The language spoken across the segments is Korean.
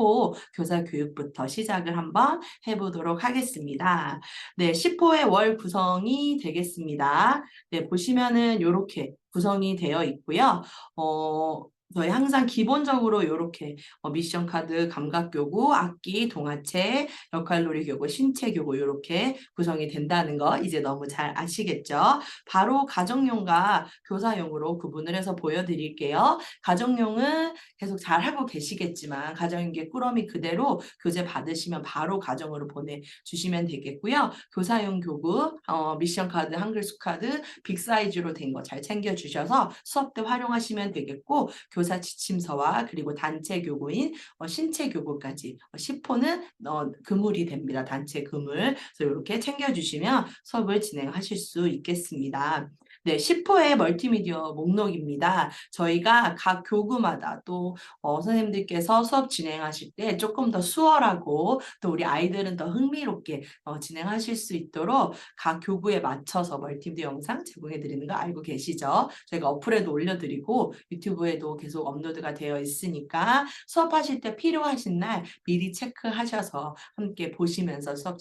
10호 교사 교육부터 시작을 한번 해보도록 하겠습니다. 네, 10호의 월 구성이 되겠습니다. 네, 보시면은 이렇게 구성이 되어 있고요. 저희 항상 기본적으로 이렇게 미션 카드, 감각 교구, 악기, 동화체, 역할놀이 교구, 신체 교구 이렇게 구성이 된다는 거 이제 너무 잘 아시겠죠? 바로 가정용과 교사용으로 구분을 해서 보여드릴게요. 가정용은 계속 잘 하고 계시겠지만 가정용기 꾸러미 그대로 교재 받으시면 바로 가정으로 보내주시면 되겠고요. 교사용 교구, 미션 카드, 한글 수 카드, 빅 사이즈로 된 거 잘 챙겨주셔서 수업 때 활용하시면 되겠고 교사 지침서와 그리고 단체 교구인 신체 교구까지 10호는 그물이 됩니다. 단체 그물. 그래서 이렇게 챙겨주시면 수업을 진행하실 수 있겠습니다. 네, 10호의 멀티미디어 목록입니다. 저희가 각 교구마다 또 선생님들께서 수업 진행하실 때 조금 더 수월하고 또 우리 아이들은 더 흥미롭게 진행하실 수 있도록 각 교구에 맞춰서 멀티미디어 영상 제공해 드리는 거 알고 계시죠? 저희가 어플에도 올려드리고 유튜브에도 계속 업로드가 되어 있으니까 수업하실 때 필요하신 날 미리 체크하셔서 함께 보시면서 수업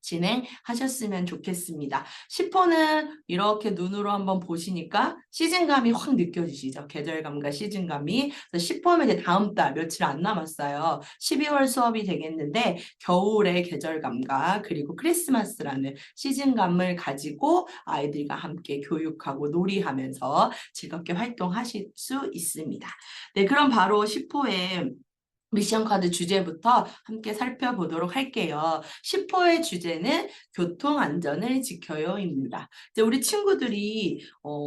진행하셨으면 좋겠습니다. 10호는 이렇게 눈으로 한번 보시니까 시즌감이 확 느껴지시죠? 계절감과 시즌감이. 10호면 이제 다음 달 며칠 안 남았어요. 12월 수업이 되겠는데 겨울의 계절감과 그리고 크리스마스라는 시즌감을 가지고 아이들과 함께 교육하고 놀이하면서 즐겁게 활동하실 수 있습니다. 네, 그럼 바로 10호에 미션 카드 주제부터 함께 살펴보도록 할게요. 10호의 주제는 교통 안전을 지켜요입니다. 이제 우리 친구들이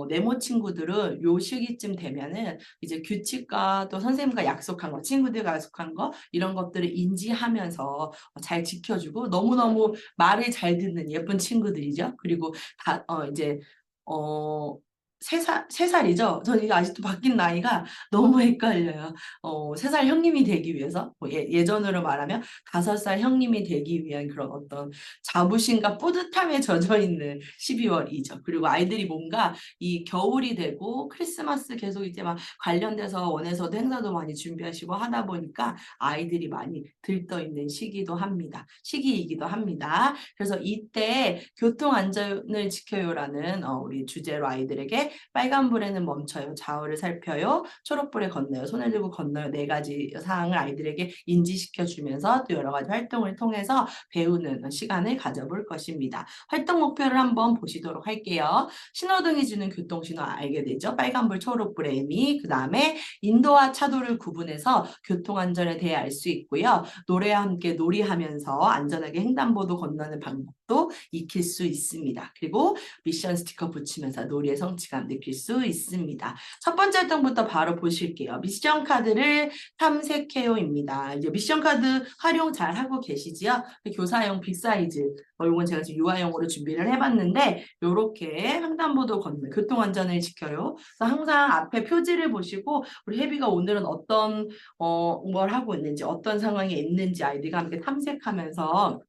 네모 친구들은 요 시기쯤 되면은 이제 규칙과 또 선생님과 약속한 거, 친구들과 약속한 거 이런 것들을 인지하면서 잘 지켜주고 너무너무 말을 잘 듣는 예쁜 친구들이죠. 그리고 다 이제 어 3살이죠? 저는 이게 아직도 바뀐 나이가 너무 헷갈려요. 3살 형님이 되기 위해서, 예전으로 말하면 5살 형님이 되기 위한 그런 어떤 자부심과 뿌듯함에 젖어 있는 12월이죠. 그리고 아이들이 뭔가 이 겨울이 되고 크리스마스 계속 이제 막 관련돼서 원에서도 행사도 많이 준비하시고 하다 보니까 아이들이 많이 들떠 있는 시기이기도 합니다. 그래서 이때 교통 안전을 지켜요라는 우리 주제로 아이들에게 빨간불에는 멈춰요, 좌우를 살펴요, 초록불에 건너요, 손을 들고 건너요 4가지 사항을 아이들에게 인지시켜 주면서 또 여러 가지 활동을 통해서 배우는 시간을 가져볼 것입니다. 활동 목표를 한번 보시도록 할게요. 신호등이 주는 교통신호 알게 되죠. 빨간불, 초록불의 의미, 그 다음에 인도와 차도를 구분해서 교통안전에 대해 알 수 있고요. 노래와 함께 놀이하면서 안전하게 횡단보도 건너는 방법도 익힐 수 있습니다. 그리고 미션 스티커 붙이면서 놀이의 성취감 느낄 수 있습니다. 첫 번째 활동부터 바로 보실게요. 미션 카드를 탐색해요입니다. 이제 미션 카드 활용 잘 하고 계시지요? 교사용 빅사이즈, 이건 제가 지금 유아용으로 준비를 해봤는데 이렇게 횡단보도 건너 교통안전을 지켜요. 그래서 항상 앞에 표지를 보시고 우리 혜비가 오늘은 어떤 뭘 하고 있는지 어떤 상황에 있는지 아이들과 함께 탐색하면서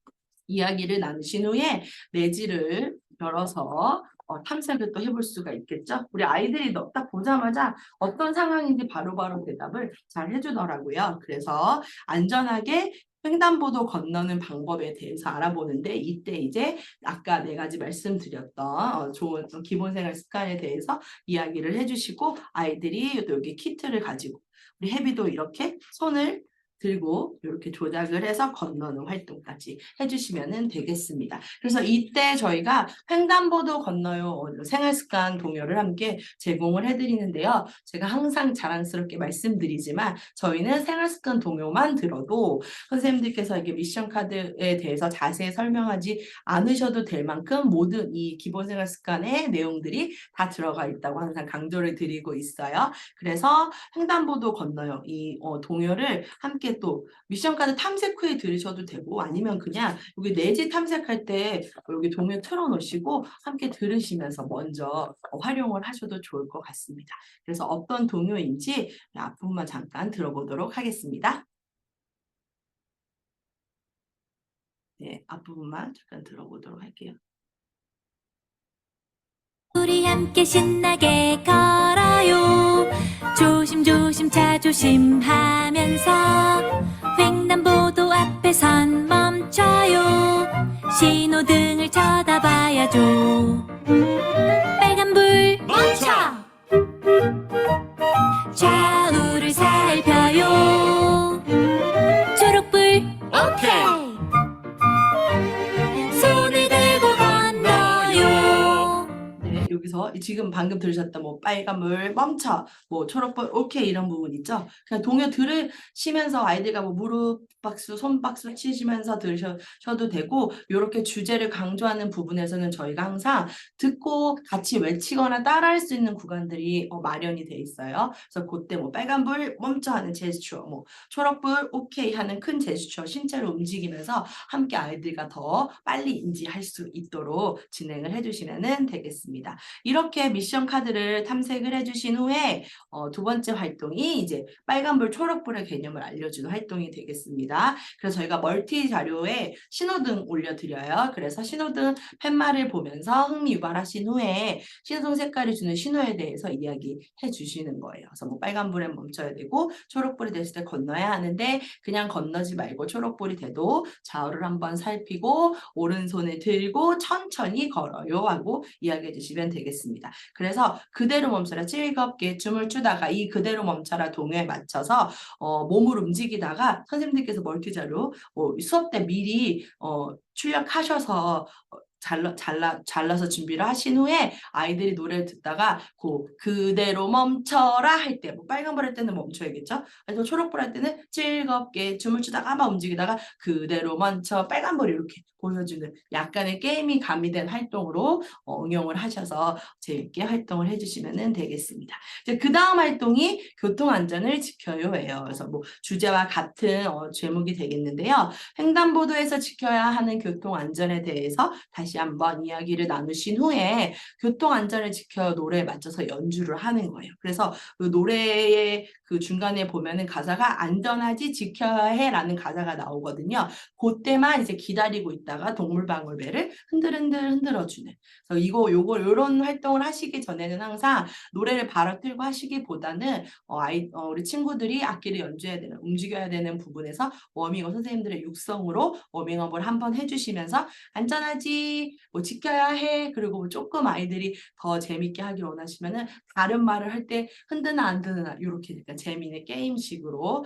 이야기를 나누신 후에 내지를 열어서 탐색을 또 해볼 수가 있겠죠. 우리 아이들이 딱 보자마자 어떤 상황인지 바로바로 대답을 잘 해주더라고요. 그래서 안전하게 횡단보도 건너는 방법에 대해서 알아보는데 이때 이제 아까 4가지 말씀드렸던 좋은 기본생활 습관에 대해서 이야기를 해주시고 아이들이 또 여기 키트를 가지고 우리 혜비도 이렇게 손을 들고 이렇게 조작을 해서 건너는 활동까지 해주시면 되겠습니다. 그래서 이때 저희가 횡단보도 건너요 생활습관 동요를 함께 제공을 해드리는데요. 제가 항상 자랑스럽게 말씀드리지만 저희는 생활습관 동요만 들어도 선생님들께서 이게 미션 카드에 대해서 자세히 설명하지 않으셔도 될 만큼 모든 이 기본 생활습관의 내용들이 다 들어가 있다고 항상 강조를 드리고 있어요. 그래서 횡단보도 건너요 이 동요를 함께 또 미션 카드 탐색 후에 들으셔도 되고 아니면 그냥 여기 내지 탐색할 때 여기 동요 틀어놓으시고 함께 들으시면서 먼저 활용을 하셔도 좋을 것 같습니다. 그래서 어떤 동요인지 앞부분만 잠깐 들어보도록 하겠습니다. 네, 앞부분만 잠깐 들어보도록 할게요. 우리 함께 신나게 걸어요. 조심조심 차 조심하면서 횡단보도 앞에선 멈춰요. 신호등을 쳐다봐야죠. 빨간불 멈춰. 좌우를 살펴요. 초록불 오케이. 손을 들고 건너요. 네, 여기서 지금 방금 들으셨던 뭐 빨간불 멈춰, 뭐 초록불 오케이 이런 부분 있죠. 그냥 동요 들으시면서 아이들과 뭐 무릎 박수, 손 박수 치시면서 들으셔도 되고 이렇게 주제를 강조하는 부분에서는 저희가 항상 듣고 같이 외치거나 따라할 수 있는 구간들이 마련이 돼 있어요. 그래서 그때 뭐 빨간불 멈춰 하는 제스처, 뭐 초록불 오케이 하는 큰 제스처, 신체로 움직이면서 함께 아이들과 더 빨리 인지할 수 있도록 진행을 해주시면 되겠습니다. 이렇게 미션 카드를 탐색을 해주신 후에 두 번째 활동이 이제 빨간불, 초록불의 개념을 알려주는 활동이 되겠습니다. 그래서 저희가 멀티 자료에 신호등 올려드려요. 그래서 신호등 팻말을 보면서 흥미 유발하신 후에 신호등 색깔이 주는 신호에 대해서 이야기해 주시는 거예요. 그래서 뭐 빨간불에 멈춰야 되고 초록불이 됐을 때 건너야 하는데 그냥 건너지 말고 초록불이 돼도 좌우를 한번 살피고 오른손을 들고 천천히 걸어요 하고 이야기해 주시면 되겠습니다. 그래서 그대로 멈춰라, 즐겁게 춤을 추다가 이 그대로 멈춰라 동요에 맞춰서 몸을 움직이다가 선생님들께서 멀티자료 수업 때 미리 출력하셔서 잘라서 준비를 하신 후에 아이들이 노래를 듣다가 그대로 멈춰라 할 때, 뭐 빨간불 할 때는 멈춰야겠죠? 그래서 초록불 할 때는 즐겁게 춤을 추다가 막 움직이다가 그대로 멈춰 빨간불 이렇게 보여주는 약간의 게임이 가미된 활동으로 응용을 하셔서 재밌게 활동을 해주시면 되겠습니다. 이제 그 다음 활동이 교통안전을 지켜요예요. 그래서 뭐 주제와 같은 제목이 되겠는데요. 횡단보도에서 지켜야 하는 교통안전에 대해서 다시 한번 이야기를 나누신 후에 교통안전을 지켜요 노래에 맞춰서 연주를 하는 거예요. 그래서 그 노래의 그 중간에 보면은 가사가 안전하지 지켜야 해라는 가사가 나오거든요. 그때만 이제 기다리고 있다가 동물방울배를 흔들흔들 흔들어주는. 그래서 요런 활동을 하시기 전에는 항상 노래를 바로 틀고 하시기보다는 우리 친구들이 악기를 연주해야 되는, 움직여야 되는 부분에서 워밍업, 선생님들의 육성으로 워밍업을 한번 해주시면서 안전하지, 뭐 지켜야 해, 그리고 뭐 조금 아이들이 더 재밌게 하길 원하시면은 다른 말을 할 때 흔드나 안 드나 이렇게 약간 재미있는 게임식으로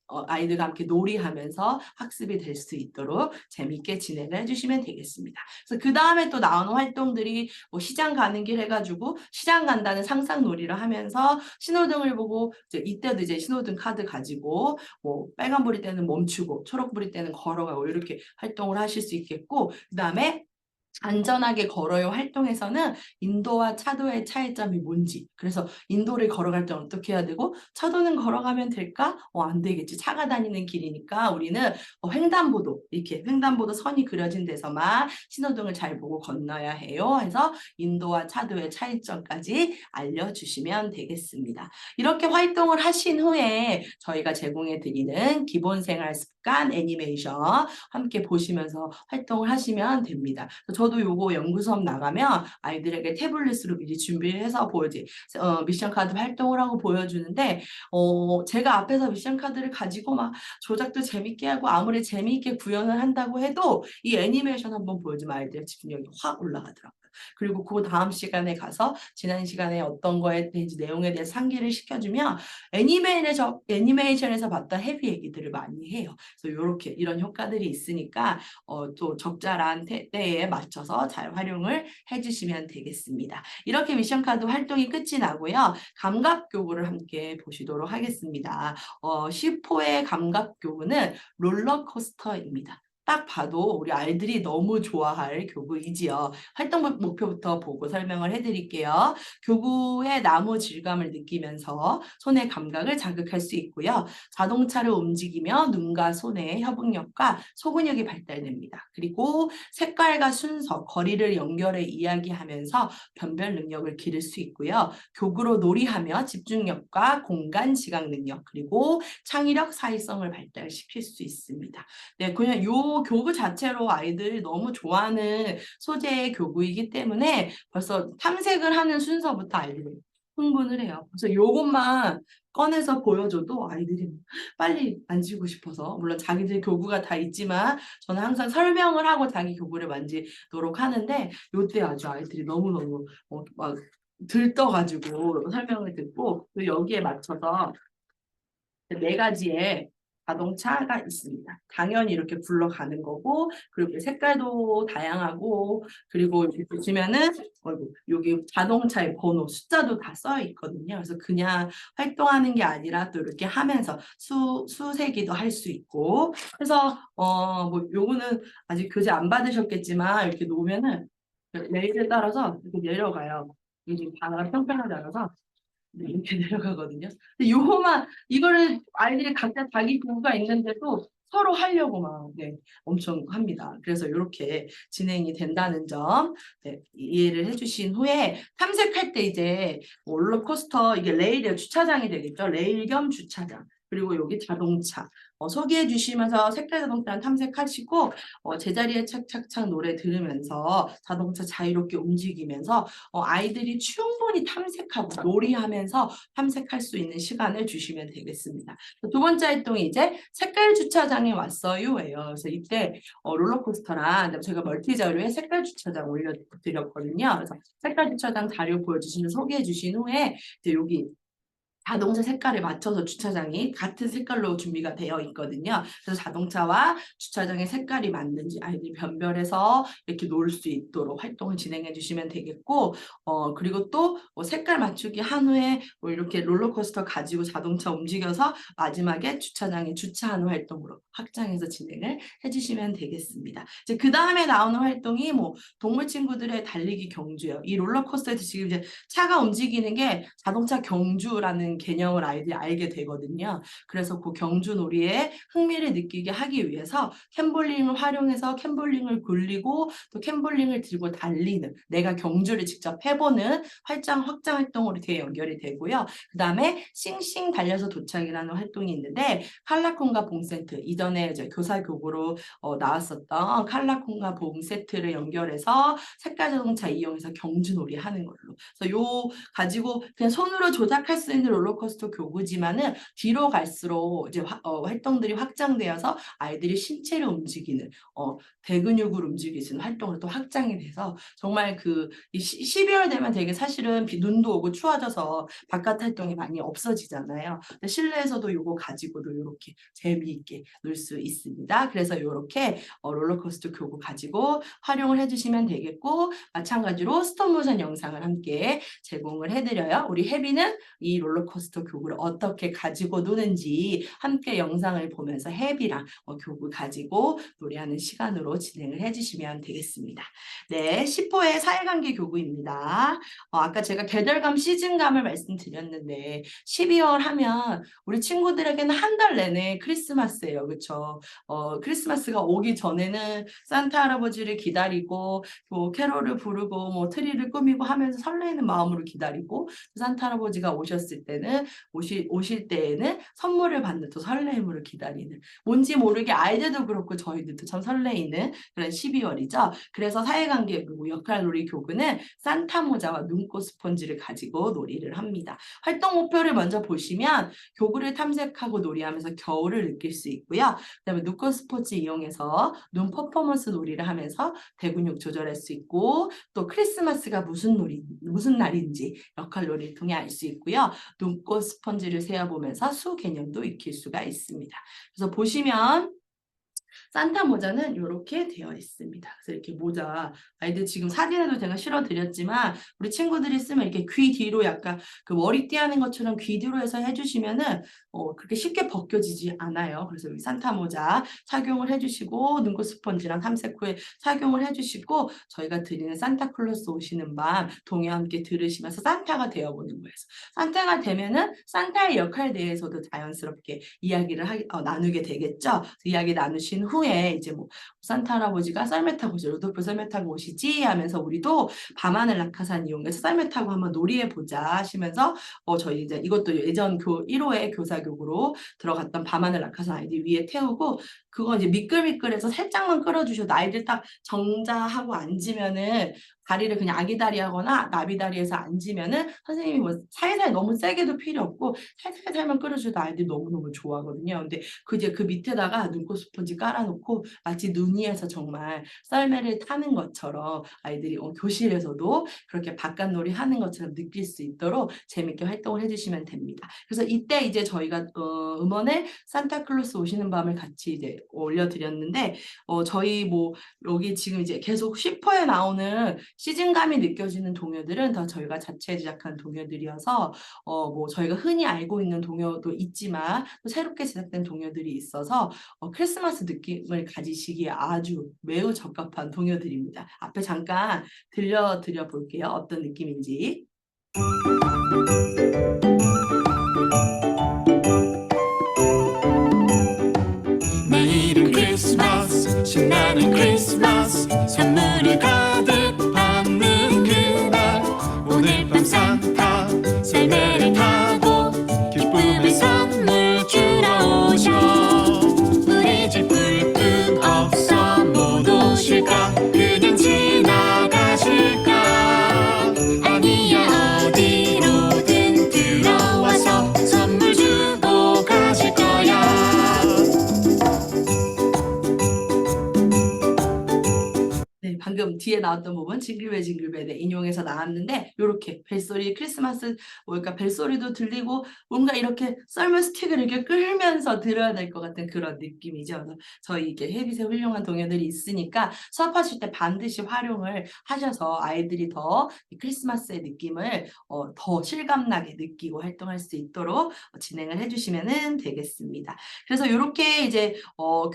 아이들과 함께 놀이하면서 학습이 될 수 있도록 재미있게 진행을 해주시면 되겠습니다. 그래서 그 다음에 또 나오는 활동들이 뭐 시장 가는 길 해가지고 시장 간다는 상상놀이를 하면서 신호등을 보고 이때도 이제 신호등 카드 가지고 뭐 빨간불일 때는 멈추고 초록불일 때는 걸어가고 이렇게 활동을 하실 수 있겠고, 그 다음에 안전하게 걸어요 활동에서는 인도와 차도의 차이점이 뭔지, 그래서 인도를 걸어갈 때 어떻게 해야 되고 차도는 걸어가면 될까? 안 되겠지. 차가 다니는 길이니까 우리는 횡단보도, 이렇게 횡단보도 선이 그려진 데서만 신호등을 잘 보고 건너야 해요 해서 인도와 차도의 차이점까지 알려주시면 되겠습니다. 이렇게 활동을 하신 후에 저희가 제공해 드리는 기본생활 습관 애니메이션 함께 보시면서 활동을 하시면 됩니다. 저도 요거 연구 수업 나가면 아이들에게 태블릿으로 미리 준비를 해서 미션 카드 활동을 하고 보여주는데 제가 앞에서 미션 카드를 가지고 막 조작도 재밌게 하고 아무리 재미있게 구현을 한다고 해도 이 애니메이션 한번 보여주면 아이들의 집중력이 확 올라가더라고요. 그리고 그 다음 시간에 가서 지난 시간에 어떤 거에 대해서 내용에 대해 상기를 시켜주면 애니메이션에서 봤던 헤비 얘기들을 많이 해요. 그래서 이런 효과들이 있으니까 또 적절한 때에 맞춰서 잘 활용을 해주시면 되겠습니다. 이렇게 미션 카드 활동이 끝이 나고요. 감각 교구를 함께 보시도록 하겠습니다. 10호의 감각 교구는 롤러코스터입니다. 딱 봐도 우리 아이들이 너무 좋아할 교구이지요. 활동 목표부터 보고 설명을 해드릴게요. 교구의 나무 질감을 느끼면서 손의 감각을 자극할 수 있고요. 자동차를 움직이며 눈과 손의 협응력과 소근육이 발달됩니다. 그리고 색깔과 순서, 거리를 연결해 이야기하면서 변별 능력을 기를 수 있고요. 교구로 놀이하며 집중력과 공간 지각 능력, 그리고 창의력, 사회성을 발달시킬 수 있습니다. 네, 그냥 요 교구 자체로 아이들이 너무 좋아하는 소재의 교구이기 때문에 벌써 탐색을 하는 순서부터 아이들이 흥분을 해요. 그래서 요것만 꺼내서 보여줘도 아이들이 빨리 만지고 싶어서, 물론 자기들 교구가 다 있지만 저는 항상 설명을 하고 자기 교구를 만지도록 하는데, 요때 아주 아이들이 너무너무 막 들떠가지고 설명을 듣고, 또 여기에 맞춰서 네 가지의 자동차가 있습니다. 당연히 이렇게 굴러가는 거고, 그리고 색깔도 다양하고, 그리고 이렇게 보시면은 여기 자동차의 번호, 숫자도 다 써 있거든요. 그래서 그냥 활동하는 게 아니라 또 이렇게 하면서 수세기도 할 수 있고, 그래서 뭐 요거는 아직 교재 안 받으셨겠지만 이렇게 놓으면은 레일에 따라서 이렇게 내려가요. 이게 지금 바다가 평평하지 않아서 네, 이렇게 내려가거든요. 근데 요거만 이거를 아이들이 각자 자기 교구가 있는데도 서로 하려고 막 네, 엄청 합니다. 그래서 이렇게 진행이 된다는 점 네, 이해를 해주신 후에 탐색할 때 이제 롤러코스터 이게 레일의 주차장이 되겠죠. 레일 겸 주차장. 그리고 여기 자동차 소개해 주시면서 색깔 자동차를 탐색하시고 제자리에 착착착 노래 들으면서 자동차 자유롭게 움직이면서 아이들이 충분히 탐색하고 놀이하면서 탐색할 수 있는 시간을 주시면 되겠습니다. 두 번째 활동이 이제 색깔 주차장에 왔어요예요. 그래서 이때 롤러코스터랑 제가 멀티 자료에 색깔 주차장 올려드렸거든요. 그래서 색깔 주차장 자료 보여주시면 소개해 주신 후에 이제 여기 자동차 색깔에 맞춰서 주차장이 같은 색깔로 준비가 되어 있거든요. 그래서 자동차와 주차장의 색깔이 맞는지 아이들이 변별해서 이렇게 놀 수 있도록 활동을 진행해 주시면 되겠고, 그리고 또 색깔 맞추기 한 후에 이렇게 롤러코스터 가지고 자동차 움직여서 마지막에 주차장에 주차하는 활동으로 확장해서 진행을 해주시면 되겠습니다. 이제 그 다음에 나오는 활동이 뭐 동물 친구들의 달리기 경주예요. 이 롤러코스터에서 지금 이제 차가 움직이는 게 자동차 경주라는 개념을 아이들이 알게 되거든요. 그래서 그 경주놀이에 흥미를 느끼게 하기 위해서 캠볼링을 활용해서 캠볼링을 굴리고 또 캠볼링을 들고 달리는, 내가 경주를 직접 해보는 확장 활동으로 뒤에 연결이 되고요. 그 다음에 싱싱 달려서 도착이라는 활동이 있는데, 칼라콘과 봉세트, 이전에 이제 교사교구로 나왔었던 칼라콘과 봉세트를 연결해서 색깔 자동차 이용해서 경주놀이 하는 걸로. 그래서 요 가지고 그냥 손으로 조작할 수 있는 롤러코스터 교구지만은 뒤로 갈수록 이제 활동들이 확장되어서 아이들이 신체를 움직이는 대근육을 움직일 수 있는 활동으로 또 확장이 돼서 정말 그 12월 되면 되게 사실은 눈도 오고 추워져서 바깥 활동이 많이 없어지잖아요. 근데 실내에서도 요거 가지고도 이렇게 재미있게 놀 수 있습니다. 그래서 이렇게 롤러코스터 교구 가지고 활용을 해주시면 되겠고, 마찬가지로 스톱모션 영상을 함께 제공을 해드려요. 우리 혜비는 이 롤러코스터 교구를 어떻게 가지고 노는지 함께 영상을 보면서 혜비랑 교구 가지고 놀이하는 시간으로 진행을 해주시면 되겠습니다. 네, 10호의 사회관계 교구입니다. 아까 제가 계절감, 시즌감을 말씀드렸는데 12월 하면 우리 친구들에게는 한 달 내내 크리스마스예요. 그렇죠? 크리스마스가 오기 전에는 산타 할아버지를 기다리고 뭐 캐롤을 부르고 뭐 트리를 꾸미고 하면서 설레이는 마음으로 기다리고, 산타 할아버지가 오셨을 때는 오실 때에는 선물을 받는 또 설레임으로 기다리는, 뭔지 모르게 아이들도 그렇고 저희들도 참 설레이는 그런 12월이죠. 그래서 사회관계 교구, 역할놀이 교구는 산타 모자와 눈꽃 스펀지를 가지고 놀이를 합니다. 활동 목표를 먼저 보시면 교구를 탐색하고 놀이하면서 겨울을 느낄 수 있고요. 그다음에 눈꽃 스포츠 이용해서 눈 퍼포먼스 놀이를 하면서 대근육 조절할 수 있고, 또 크리스마스가 무슨 날인지 역할놀이를 통해 알 수 있고요. 눈꽃 스펀지를 세어보면서 수 개념도 익힐 수가 있습니다. 그래서 보시면 산타 모자는 이렇게 되어 있습니다. 그래서 이렇게 모자, 아이들 지금 사진에도 제가 실어드렸지만 우리 친구들이 쓰면 이렇게 귀 뒤로 약간 그 머리띠 하는 것처럼 귀 뒤로 해서 해주시면은 그렇게 쉽게 벗겨지지 않아요. 그래서 여기 산타 모자 착용을 해주시고, 눈꽃 스펀지랑 탐색 후에 착용을 해주시고, 저희가 드리는 산타클로스 오시는 밤 동요와 함께 들으시면서 산타가 되어보는 거예요. 산타가 되면은 산타의 역할에 대해서도 자연스럽게 이야기를 나누게 되겠죠. 이야기 나누신 후에 이제 뭐 산타 할아버지가 썰매 타고 오시죠. 루돌프 썰매 타고 오시지 하면서 우리도 밤하늘 낙하산 이용해서 썰매 타고 한번 놀이해 보자 하시면서 저희 이제 이것도 예전 1호의 교사교구로 들어갔던 밤하늘 낙하산 아이들 위에 태우고, 그거 이제 미끌미끌해서 살짝만 끌어주셔도 아이들 딱 정자하고 앉으면은 다리를 그냥 아기다리 하거나 나비다리에서 앉으면은 선생님이 뭐 살살 너무 세게도 필요 없고 살살살만 끌어줘도 아이들이 너무너무 좋아하거든요. 근데 이제 그 밑에다가 눈꽃 스펀지 깔아놓고 마치 눈 위에서 정말 썰매를 타는 것처럼 아이들이 교실에서도 그렇게 바깥놀이 하는 것처럼 느낄 수 있도록 재밌게 활동을 해주시면 됩니다. 그래서 이때 이제 저희가 음원에 산타클로스 오시는 밤을 같이 이제 올려드렸는데 저희 뭐 여기 지금 이제 계속 슈퍼에 나오는 시즌감이 느껴지는 동요들은 다 저희가 자체 제작한 동요들이어서 뭐 저희가 흔히 알고 있는 동요도 있지만 또 새롭게 제작된 동요들이 있어서 크리스마스 느낌을 가지시기에 아주 매우 적합한 동요들입니다. 앞에 잠깐 들려드려 볼게요. 어떤 느낌인지. 내일은 크리스마스 신나는 크리스마스 선물을 가득 받는 그날 오늘 밤 산타 썰매를 타고 기쁨의 선물 주러 오셔 우리 집 불끈 없어 못 오실까 그냥 지나가실까 아니야 어디로든 들어와서 선물 주고 가실 거야 네, 방금 뒤에 나왔던 부분 징글벨 징글벨에 인용해서 나왔는데 이렇게 벨소리 크리스마스 그러니까 벨소리도 들리고 뭔가 이렇게 썰매 스틱을 이렇게 끌면서 들어야 될 것 같은 그런 느낌이죠. 그래서 저희 이게 헤빗의 훌륭한 동요들이 있으니까 수업하실 때 반드시 활용을 하셔서 아이들이 더 크리스마스의 느낌을 더 실감나게 느끼고 활동할 수 있도록 진행을 해주시면 되겠습니다. 그래서 이렇게 이제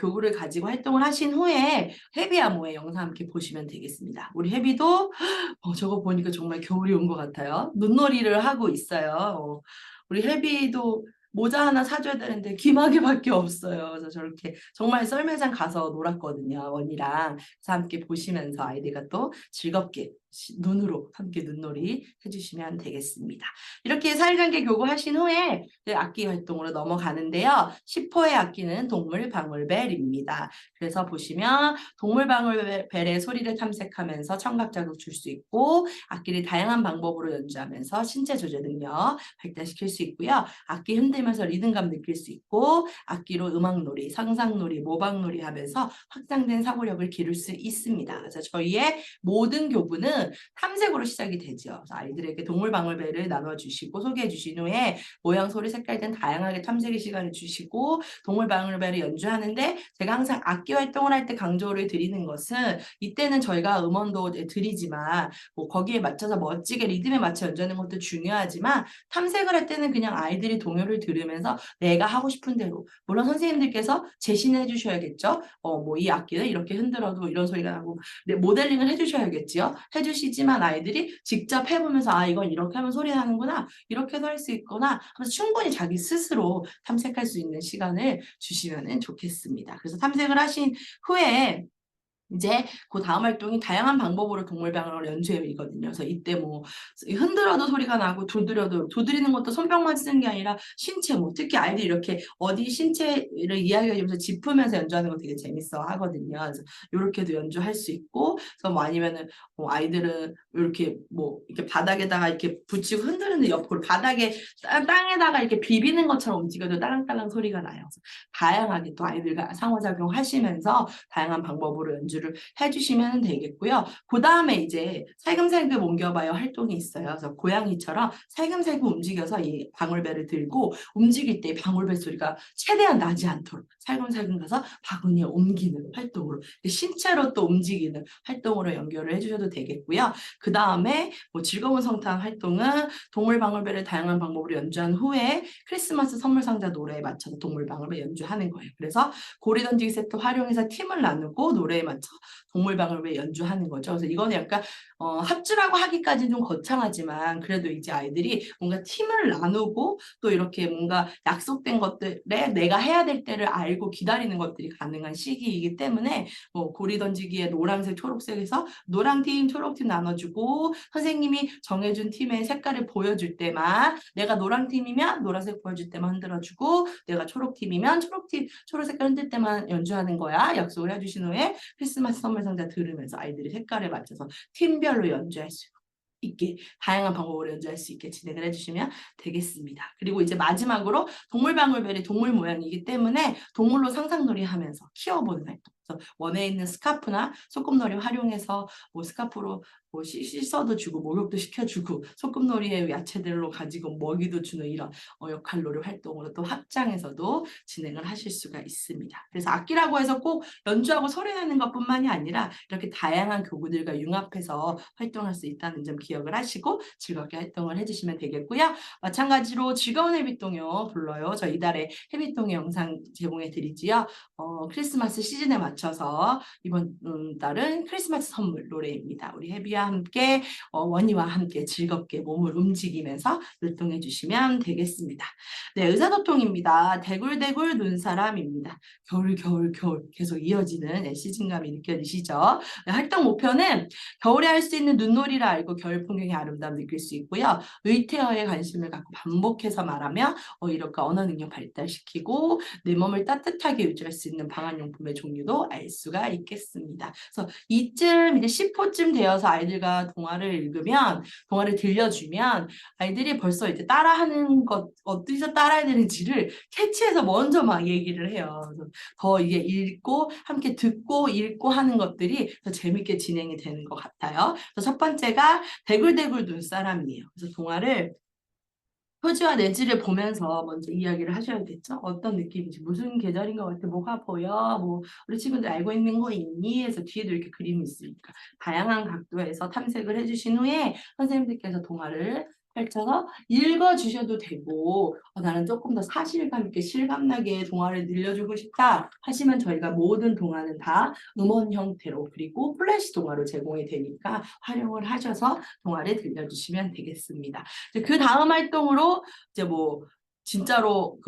교구를 가지고 활동을 하신 후에 헤비 암호의 영상 함께 보시면 되겠습니다. 우리 혜비도 저거 보니까 정말 겨울이 온 것 같아요. 눈놀이를 하고 있어요. 우리 혜비도 모자 하나 사줘야 되는데 귀마개밖에 없어요. 그래서 저렇게 정말 썰매장 가서 놀았거든요. 원이랑. 그래서 함께 보시면서 아이들과 또 즐겁게 눈으로 함께 눈놀이 해주시면 되겠습니다. 이렇게 사일관계 교구하신 후에 악기 활동으로 넘어가는데요. 10호의 악기는 동물방울벨입니다. 그래서 보시면 동물방울벨의 소리를 탐색하면서 청각 자극 줄 수 있고 악기를 다양한 방법으로 연주하면서 신체 조절 능력 발달시킬 수 있고요. 악기 흔들면서 리듬감 느낄 수 있고 악기로 음악놀이, 상상놀이, 모방놀이 하면서 확장된 사고력을 기를 수 있습니다. 그래서 저희의 모든 교구는 탐색으로 시작이 되죠. 그래서 아이들에게 동물방울배를 나눠주시고 소개해 주신 후에 모양, 소리, 색깔 등 다양하게 탐색의 시간을 주시고 동물방울배를 연주하는데 제가 항상 악기 활동을 할 때 강조를 드리는 것은 이때는 저희가 음원도 드리지만 뭐 거기에 맞춰서 멋지게 리듬에 맞춰 연주하는 것도 중요하지만 탐색을 할 때는 그냥 아이들이 동요를 들으면서 내가 하고 싶은 대로 물론 선생님들께서 제시는 해주셔야겠죠. 뭐 이 악기는 이렇게 흔들어도 이런 소리가 나고 모델링을 해주셔야겠지요. 해주시지만 아이들이 직접 해보면서 아 이건 이렇게 하면 소리 나는구나 이렇게도 할 수 있구나 하면서 충분히 자기 스스로 탐색할 수 있는 시간을 주시면 좋겠습니다. 그래서 탐색을 하신 후에 이제 그 다음 활동이 다양한 방법으로 동물방울을 연주해이거든요. 그래서 이때 뭐 흔들어도 소리가 나고 두드리는 것도 손뼉만 쓰는 게 아니라 신체 뭐 특히 아이들이 이렇게 어디 신체를 이야기하면서 짚으면서 연주하는 거 되게 재밌어 하거든요. 그래서 이렇게도 연주할 수 있고 그래서 뭐 아니면은 뭐 아이들은 이렇게 뭐 이렇게 바닥에다가 이렇게 붙이고 흔드는데 옆으로 바닥에 땅에다가 이렇게 비비는 것처럼 움직여도 딸랑딸랑 소리가 나요. 그래서 다양하게 또 아이들과 상호작용하시면서 다양한 방법으로 연주를 해주시면 되겠고요. 그 다음에 이제 살금살금 옮겨봐요 활동이 있어요. 그래서 고양이처럼 살금살금 움직여서 이 방울배를 들고 움직일 때 방울배 소리가 최대한 나지 않도록 살금살금 가서 바구니에 옮기는 활동으로 신체로 또 움직이는 활동으로 연결을 해주셔도 되겠고요. 그 다음에 뭐 즐거운 성탄 활동은 동물방울배를 다양한 방법으로 연주한 후에 크리스마스 선물상자 노래에 맞춰서 동물방울배 연주하는 거예요. 그래서 고리 던지기 세트 활용해서 팀을 나누고 노래에 맞춰 동물방울배 연주하는 거죠. 그래서 이거는 약간 합주라고 하기까지는 좀 거창하지만 그래도 이제 아이들이 뭔가 팀을 나누고 또 이렇게 뭔가 약속된 것들에 내가 해야 될 때를 알고 기다리는 것들이 가능한 시기이기 때문에 뭐 고리 던지기에 노란색, 초록색에서 노랑팀, 초록팀 나눠주고 선생님이 정해준 팀의 색깔을 보여줄 때만 내가 노랑팀이면 노란색 보여줄 때만 흔들어주고 내가 초록팀이면 초록색 흔들 때만 연주하는 거야. 약속을 해주신 후에 크리스마스 크리스마스 선물 상자 들으면서 아이들이 색깔에 맞춰서 팀별로 연주할 수 있게 다양한 방법으로 연주할 수 있게 진행을 해주시면 되겠습니다. 그리고 이제 마지막으로 동물방울별이 동물 모양이기 때문에 동물로 상상놀이 하면서 키워보는 활동. 그래서 원에 있는 스카프나 소꿉놀이 활용해서 뭐 스카프로 뭐 씻어도 주고 목욕도 시켜주고 소꿉놀이의 야채들로 가지고 먹이도 주는 이런 역할놀이 활동으로 또 확장해서도 진행을 하실 수가 있습니다. 그래서 악기라고 해서 꼭 연주하고 소리 내는 것뿐만이 아니라 이렇게 다양한 교구들과 융합해서 활동할 수 있다는 점 기억을 하시고 즐겁게 활동을 해주시면 되겠고요. 마찬가지로 즐거운 해빛동요 불러요. 저 이달에 해빛동요 영상 제공해 드리지요. 크리스마스 시즌에 맞춰서 이번 달은 크리스마스 선물 노래입니다. 우리 해비와 함께 원희와 함께 즐겁게 몸을 움직이면서 율동해 주시면 되겠습니다. 네, 의사소통입니다. 대굴대굴 눈사람입니다. 겨울 겨울 겨울 계속 이어지는 시즌감이 느껴지시죠? 네, 활동 목표는 겨울에 할 수 있는 눈놀이를 알고 겨울 풍경의 아름다움 느낄 수 있고요. 의태어에 관심을 갖고 반복해서 말하며 이렇게 언어 능력 발달시키고 내 몸을 따뜻하게 유지할 수 있는 방한용품의 종류도 알 수가 있겠습니다. 그래서 이쯤 이제 10호쯤 되어서 아이들과 동화를 읽으면 동화를 들려주면 아이들이 벌써 이제 따라하는 것 어디서 따라해야 되는지를 캐치해서 먼저 막 얘기를 해요. 그래서 더 이게 읽고 함께 듣고 읽고 하는 것들이 더 재밌게 진행이 되는 것 같아요. 그래서 첫 번째가 대굴대굴 눈사람이에요. 그래서 동화를 표지와 내지를 보면서 먼저 이야기를 하셔야겠죠. 어떤 느낌인지, 무슨 계절인 것 같아, 뭐가 보여, 뭐 우리 친구들 알고 있는 거 있니? 해서 뒤에도 이렇게 그림이 있으니까 다양한 각도에서 탐색을 해주신 후에 선생님들께서 동화를 펼쳐서 읽어주셔도 되고 나는 조금 더 사실감 있게 실감나게 동화를 들려주고 싶다 하시면 저희가 모든 동화는 다 음원 형태로 그리고 플래시 동화로 제공이 되니까 활용을 하셔서 동화를 들려주시면 되겠습니다. 그 다음 활동으로 이제 뭐 진짜로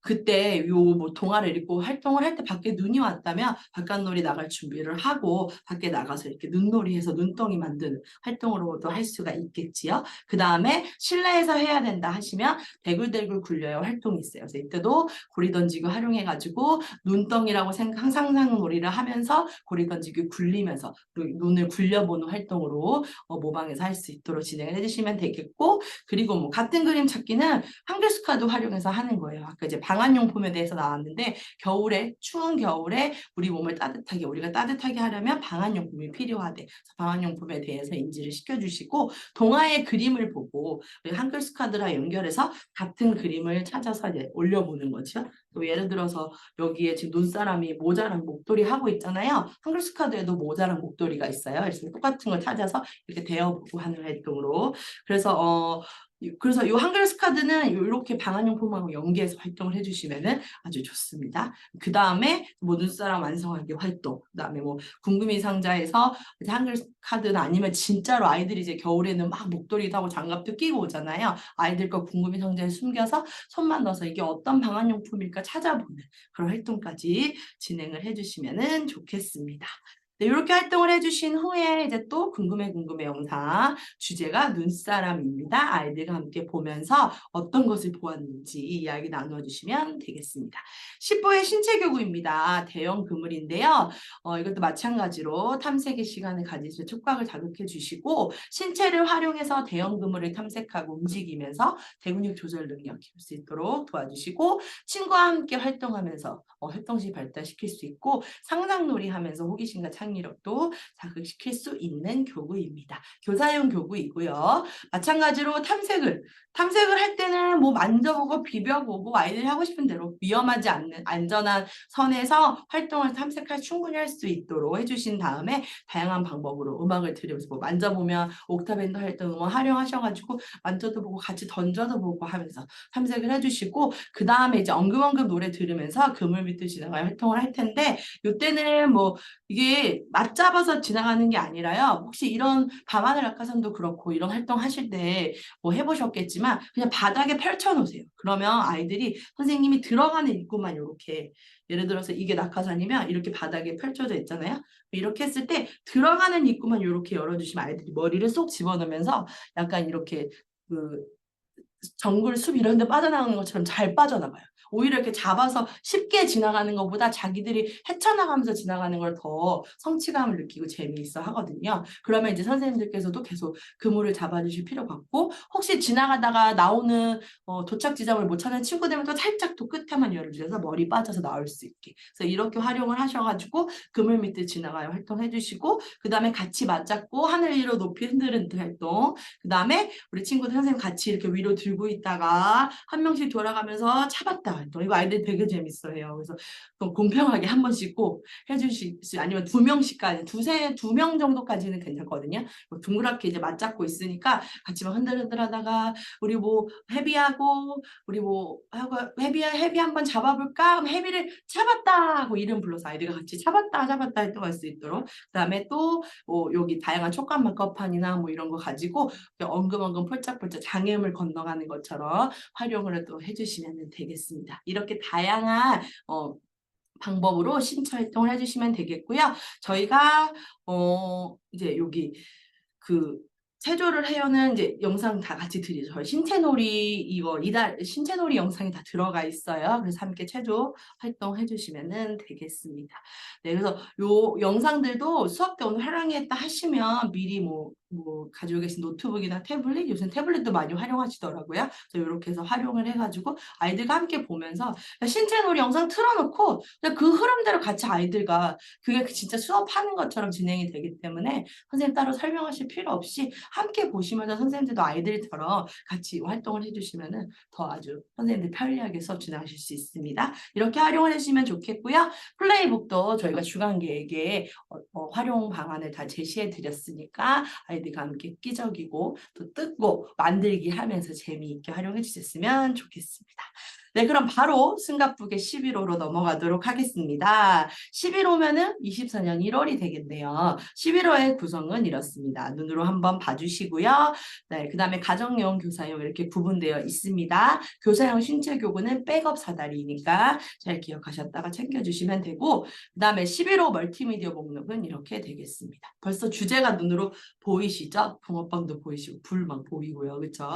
그때 요 뭐 동화를 읽고 활동을 할 때 밖에 눈이 왔다면 바깥놀이 나갈 준비를 하고 밖에 나가서 이렇게 눈놀이해서 눈덩이 만드는 활동으로도 할 수가 있겠지요. 그 다음에 실내에서 해야 된다 하시면 대굴대굴 굴려요 활동이 있어요. 그래서 이때도 고리 던지기 활용해가지고 눈덩이라고 상상 놀이를 하면서 고리 던지기 굴리면서 눈을 굴려보는 활동으로 모방해서 할 수 있도록 진행을 해주시면 되겠고 그리고 뭐 같은 그림 찾기는 한글 스카도 활용해서 하는 거예요. 아까 이제 방한용품에 대해서 나왔는데 겨울에 추운 겨울에 우리 몸을 따뜻하게 우리가 따뜻하게 하려면 방한용품이 필요하대. 방한용품에 대해서 인지를 시켜주시고 동화의 그림을 보고 우리 한글 스카드랑 연결해서 같은 그림을 찾아서 이제 올려보는 거죠. 또 예를 들어서 여기에 지금 눈사람이 모자랑 목도리 하고 있잖아요. 한글 스카드에도 모자랑 목도리가 있어요. 그래서 똑같은 걸 찾아서 이렇게 대어보고 하는 활동으로 그래서 이 한글 스카드는 이렇게 방한용품하고 연계해서 활동을 해주시면 아주 좋습니다. 그 다음에 뭐 눈사람 완성하기 활동, 그 다음에 뭐 궁금이 상자에서 한글 카드는 아니면 진짜로 아이들이 이제 겨울에는 막 목도리도 하고 장갑도 끼고 오잖아요. 아이들 거 궁금이 상자에 숨겨서 손만 넣어서 이게 어떤 방한용품일까 찾아보는 그런 활동까지 진행을 해주시면 좋겠습니다. 네, 이렇게 활동을 해주신 후에 이제 또 궁금해 영상 주제가 눈사람입니다. 아이들과 함께 보면서 어떤 것을 보았는지 이야기 나눠주시면 되겠습니다. 10호의 신체교구입니다. 대형 그물인데요. 이것도 마찬가지로 탐색의 시간을 가지셔서 촉각을 자극해 주시고 신체를 활용해서 대형 그물을 탐색하고 움직이면서 대근육 조절 능력 키울 수 있도록 도와주시고 친구와 함께 활동하면서 활동시 발달시킬 수 있고 상상놀이 하면서 호기심과 창의력도 자극시킬 수 있는 교구입니다. 교사용 교구이고요. 마찬가지로 탐색을 할 때는 뭐 만져보고 비벼보고 아이들이 하고 싶은 대로 위험하지 않는 안전한 선에서 활동을 탐색할 충분히 할 수 있도록 해주신 다음에 다양한 방법으로 음악을 들으면서 뭐 만져보면 옥타밴드 활동 음원 활용하셔가지고 만져도 보고 같이 던져도 보고 하면서 탐색을 해주시고 그 다음에 이제 엉금엉금 노래 들으면서 그물 밑을 지나갈 활동을 할 텐데 이때는 뭐 이게 맞잡아서 지나가는 게 아니라요. 혹시 이런 밤하늘 낙하산도 그렇고 이런 활동 하실 때 뭐 해보셨겠지만 그냥 바닥에 펼쳐 놓으세요. 그러면 아이들이 선생님이 들어가는 입구만 이렇게 예를 들어서 이게 낙하산이면 이렇게 바닥에 펼쳐져 있잖아요. 이렇게 했을 때 들어가는 입구만 이렇게 열어주시면 아이들이 머리를 쏙 집어넣으면서 약간 이렇게 정글, 숲 이런 데 빠져나가는 것처럼 잘 빠져나가요. 오히려 이렇게 잡아서 쉽게 지나가는 것보다 자기들이 헤쳐나가면서 지나가는 걸 더 성취감을 느끼고 재미있어 하거든요. 그러면 이제 선생님들께서도 계속 그물을 잡아주실 필요가 없고, 혹시 지나가다가 나오는 도착 지점을 못 찾는 친구들은 또 살짝 또 끝에만 열어주셔서 머리 빠져서 나올 수 있게. 그래서 이렇게 활용을 하셔가지고 그물 밑을 지나가요 활동해 주시고, 그 다음에 같이 맞잡고 하늘 위로 높이 흔드는 활동, 그 다음에 우리 친구들 선생님 같이 이렇게 위로 들고 있다가 한 명씩 돌아가면서 잡았다 활동. 이거 아이들 되게 재밌어해요. 그래서 또 공평하게 한 번씩 꼭 해주시, 아니면 두 명씩까지, 두 명 정도까지는 괜찮거든요. 둥그랗게 이제 맞잡고 있으니까 같이 막 흔들흔들하다가 우리 뭐 헤비하고 우리 뭐 하고 헤비 한번 잡아볼까? 그럼 헤비를 잡았다 하고 이름 불러서 아이들과 같이 잡았다 활동할 수 있도록. 그다음에 또 여기 다양한 촉감 마커판이나 뭐 이런 거 가지고 엉금엉금 폴짝폴짝 장애물 건너가는 것처럼 활용을 또 해주시면 되겠습니다. 이렇게 다양한 방법으로 신체 활동을 해주시면 되겠고요. 저희가 이제 여기 그 체조를 해요는 이제 영상 다 같이 드리죠. 저희 신체놀이 신체놀이 영상이 다 들어가 있어요. 그래서 함께 체조 활동 해주시면 되겠습니다. 네, 그래서 요 영상들도 수업 때 오늘 활용했다 하시면 미리 뭐 가지고 계신 노트북이나 태블릿, 요새 태블릿도 많이 활용하시더라고요. 그래서 이렇게 해서 활용을 해가지고 아이들과 함께 보면서 신체놀이 영상 틀어놓고 그 흐름대로 같이 아이들과 그게 진짜 수업하는 것처럼 진행이 되기 때문에 선생님 따로 설명하실 필요 없이 함께 보시면서 선생님들도 아이들처럼 같이 활동을 해주시면 더 아주 선생님들 편리하게 수업 진행하실 수 있습니다. 이렇게 활용을 해주시면 좋겠고요. 플레이북도 저희가 주간 계획에 활용 방안을 다 제시해 드렸으니까 아이들과 함께 끼적이고 또 뜯고 만들기 하면서 재미있게 활용해 주셨으면 좋겠습니다. 네, 그럼 바로 승갑북의 11호로 넘어가도록 하겠습니다. 11호면은 24년 1월이 되겠네요. 11호의 구성은 이렇습니다. 눈으로 한번 봐주시고요. 네, 그 다음에 가정용, 교사용 이렇게 구분되어 있습니다. 교사용 신체교구는 백업 사다리니까 잘 기억하셨다가 챙겨주시면 되고, 그 다음에 11호 멀티미디어 목록은 이렇게 되겠습니다. 벌써 주제가 눈으로 보이시죠? 붕어빵도 보이시고 불 막 보이고요. 그렇죠?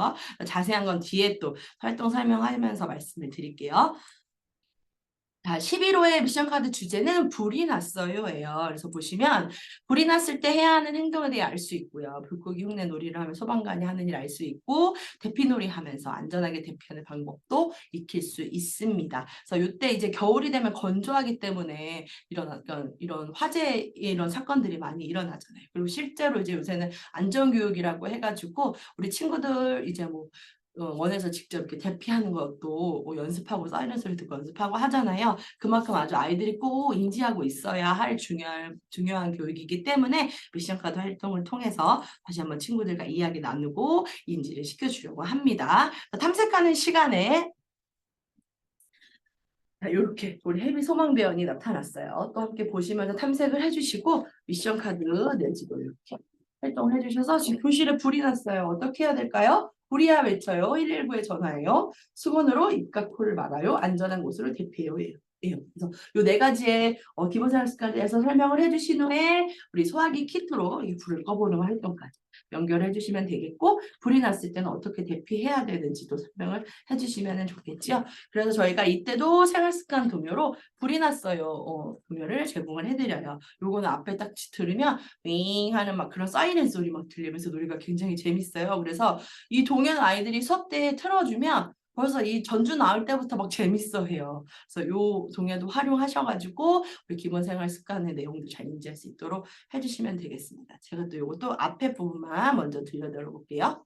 자세한 건 뒤에 또 활동 설명하면서 말씀을 드릴게요. 자, 11호의 미션 카드 주제는 불이 났어요예요. 그래서 보시면 불이 났을 때 해야 하는 행동에 대해 알 수 있고요. 불고기 흉내 놀이를 하면 소방관이 하는 일 알 수 있고, 대피놀이 하면서 안전하게 대피하는 방법도 익힐 수 있습니다. 그래서 이때 이제 겨울이 되면 건조하기 때문에 이런 화재 이런 사건들이 많이 일어나잖아요. 그리고 실제로 이제 요새는 안전교육이라고 해가지고 우리 친구들 이제 뭐 원에서 직접 이렇게 대피하는 것도 연습하고 사이렌 소리 듣고 연습하고 하잖아요. 그만큼 아주 아이들이 꼭 인지하고 있어야 할 중요한 교육이기 때문에 미션 카드 활동을 통해서 다시 한번 친구들과 이야기 나누고 인지를 시켜주려고 합니다. 탐색하는 시간에 이렇게 우리 해비 소망대원이 나타났어요. 또 함께 보시면서 탐색을 해주시고 미션 카드 내지도 이렇게 활동을 해주셔서 지금 교실에 불이 났어요. 어떻게 해야 될까요? 불이야 외쳐요. 119에 전화해요. 수건으로 입과 코를 막아요. 안전한 곳으로 대피해요. 그래서 이 네 가지의 기본생활 습관에서 설명을 해주신 후에 우리 소화기 키트로 이 불을 꺼보는 활동까지 연결해 주시면 되겠고, 불이 났을 때는 어떻게 대피해야 되는지도 설명을 해주시면 좋겠지요. 그래서 저희가 이때도 생활습관 도묘로 불이 났어요 도묘를 제공을 해드려요. 요거는 앞에 딱 들으면 윙 하는 막 그런 사이렌 소리 막 들리면서 노래가 굉장히 재밌어요. 그래서 이 동요는 아이들이 수업 때 틀어주면 벌써 이 전주 나올 때부터 막 재밌어 해요. 그래서 요 동요도 활용하셔가지고 우리 기본 생활 습관의 내용도 잘 인지할 수 있도록 해주시면 되겠습니다. 제가 또 요것도 앞에 부분만 먼저 들려드려 볼게요.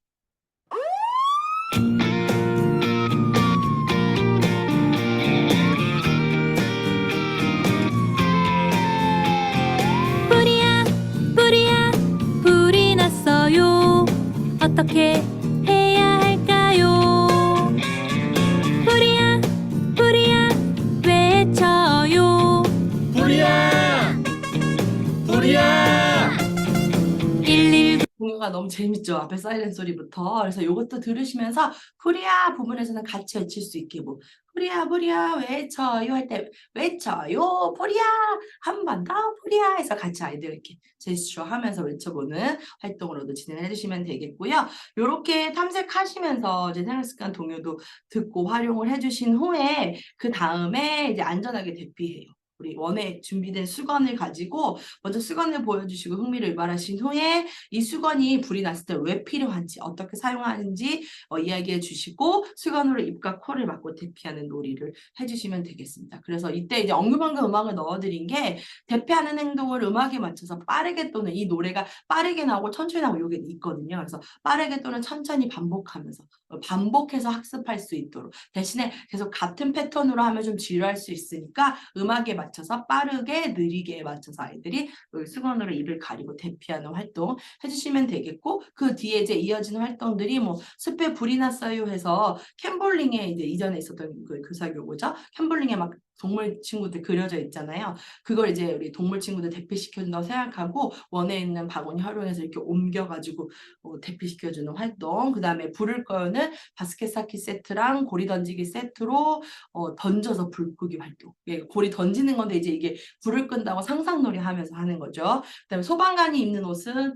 불이야 불이야 불이 났어요. 어떻게 해야 할까요? 불이야 불이야 외쳐요. 불이야! 불이야! 119 붕어빵가 너무 재밌죠. 앞에 사이렌 소리부터. 그래서 이것도 들으시면서 프리야 부분에서는 같이 외칠 수 있게 뭐 프리야 프리야 외쳐요 할 때 외쳐요 프리야 한 번 더 프리야 해서 같이 아이들 이렇게 제스처 하면서 외쳐보는 활동으로도 진행해 주시면 되겠고요. 요렇게 탐색하시면서 이제 생활습관 동요도 듣고 활용을 해주신 후에 그 다음에 이제 안전하게 대피해요. 우리 원에 준비된 수건을 가지고 먼저 수건을 보여주시고 흥미를 유발하신 후에 이 수건이 불이 났을 때 왜 필요한지 어떻게 사용하는지 이야기해 주시고 수건으로 입과 코를 막고 대피하는 놀이를 해주시면 되겠습니다. 그래서 이때 이제 엉금엉금 음악을 넣어드린 게 대피하는 행동을 음악에 맞춰서 빠르게 또는 이 노래가 빠르게 나오고 천천히 나오고 이게 있거든요. 그래서 빠르게 또는 천천히 반복하면서 반복해서 학습할 수 있도록 대신에 계속 같은 패턴으로 하면 좀 지루할 수 있으니까 음악에 맞춰서 빠르게 느리게 맞춰서 아이들이 수건으로 입을 가리고 대피하는 활동 해주시면 되겠고 그 뒤에 이제 이어지는 활동들이 뭐 숲에 불이 났어요 해서 캠볼링에 이제 이전에 있었던 그 교사교구죠. 캠볼링에 막 동물 친구들 그려져 있잖아요. 그걸 이제 우리 동물 친구들 대피시켜준다고 생각하고 원에 있는 바구니 활용해서 이렇게 옮겨가지고 대피시켜주는 활동. 그 다음에 불을 꺼요는 바스켓 쌓기 세트랑 고리 던지기 세트로 던져서 불 끄기 활동. 예, 고리 던지는 건데 이제 이게 불을 끈다고 상상놀이 하면서 하는 거죠. 그다음에 소방관이 입는 옷은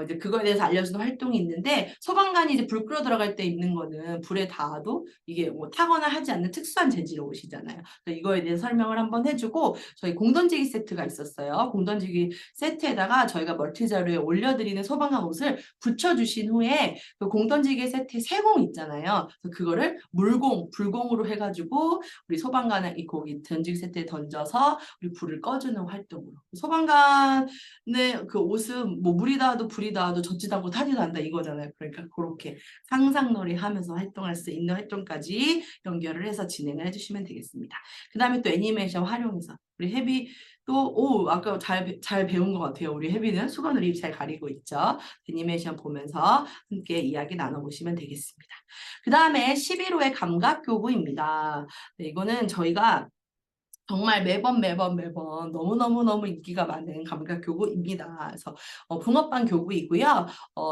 이제 그거에 대해서 알려주는 활동이 있는데 소방관이 이제 불 끄러 들어갈 때 입는 거는 불에 닿아도 이게 뭐 타거나 하지 않는 특수한 재질의 옷이잖아요. 그래서 이거에 대해서 설명을 한번 해주고 저희 공던지기 세트가 있었어요. 공던지기 세트에다가 저희가 멀티자료에 올려드리는 소방관 옷을 붙여주신 후에 그 공던지기 세트에 세공 있잖아요. 그래서 그거를 물공, 불공으로 해가지고 우리 소방관을 이 고기 던지기 세트에 던져서 우리 불을 꺼주는 활동으로. 소방관의 그 옷은 뭐 물이 닿아도 불이 닿아도 젖지도 않고 타지도 않는다 이거잖아요. 그러니까 그렇게 상상놀이 하면서 활동할 수 있는 활동까지 연결을 해서 진행을 해주시면 되겠습니다. 그 다음에 또 애니메이션 활용해서 우리 혜비 또 아까 잘 배운 것 같아요. 우리 혜비는 수건으로 입 잘 가리고 있죠. 애니메이션 보면서 함께 이야기 나눠보시면 되겠습니다. 그 다음에 11호의 감각교구입니다. 네, 이거는 저희가 정말 매번 너무 인기가 많은 감각교구입니다. 그래서 붕어빵 교구이고요.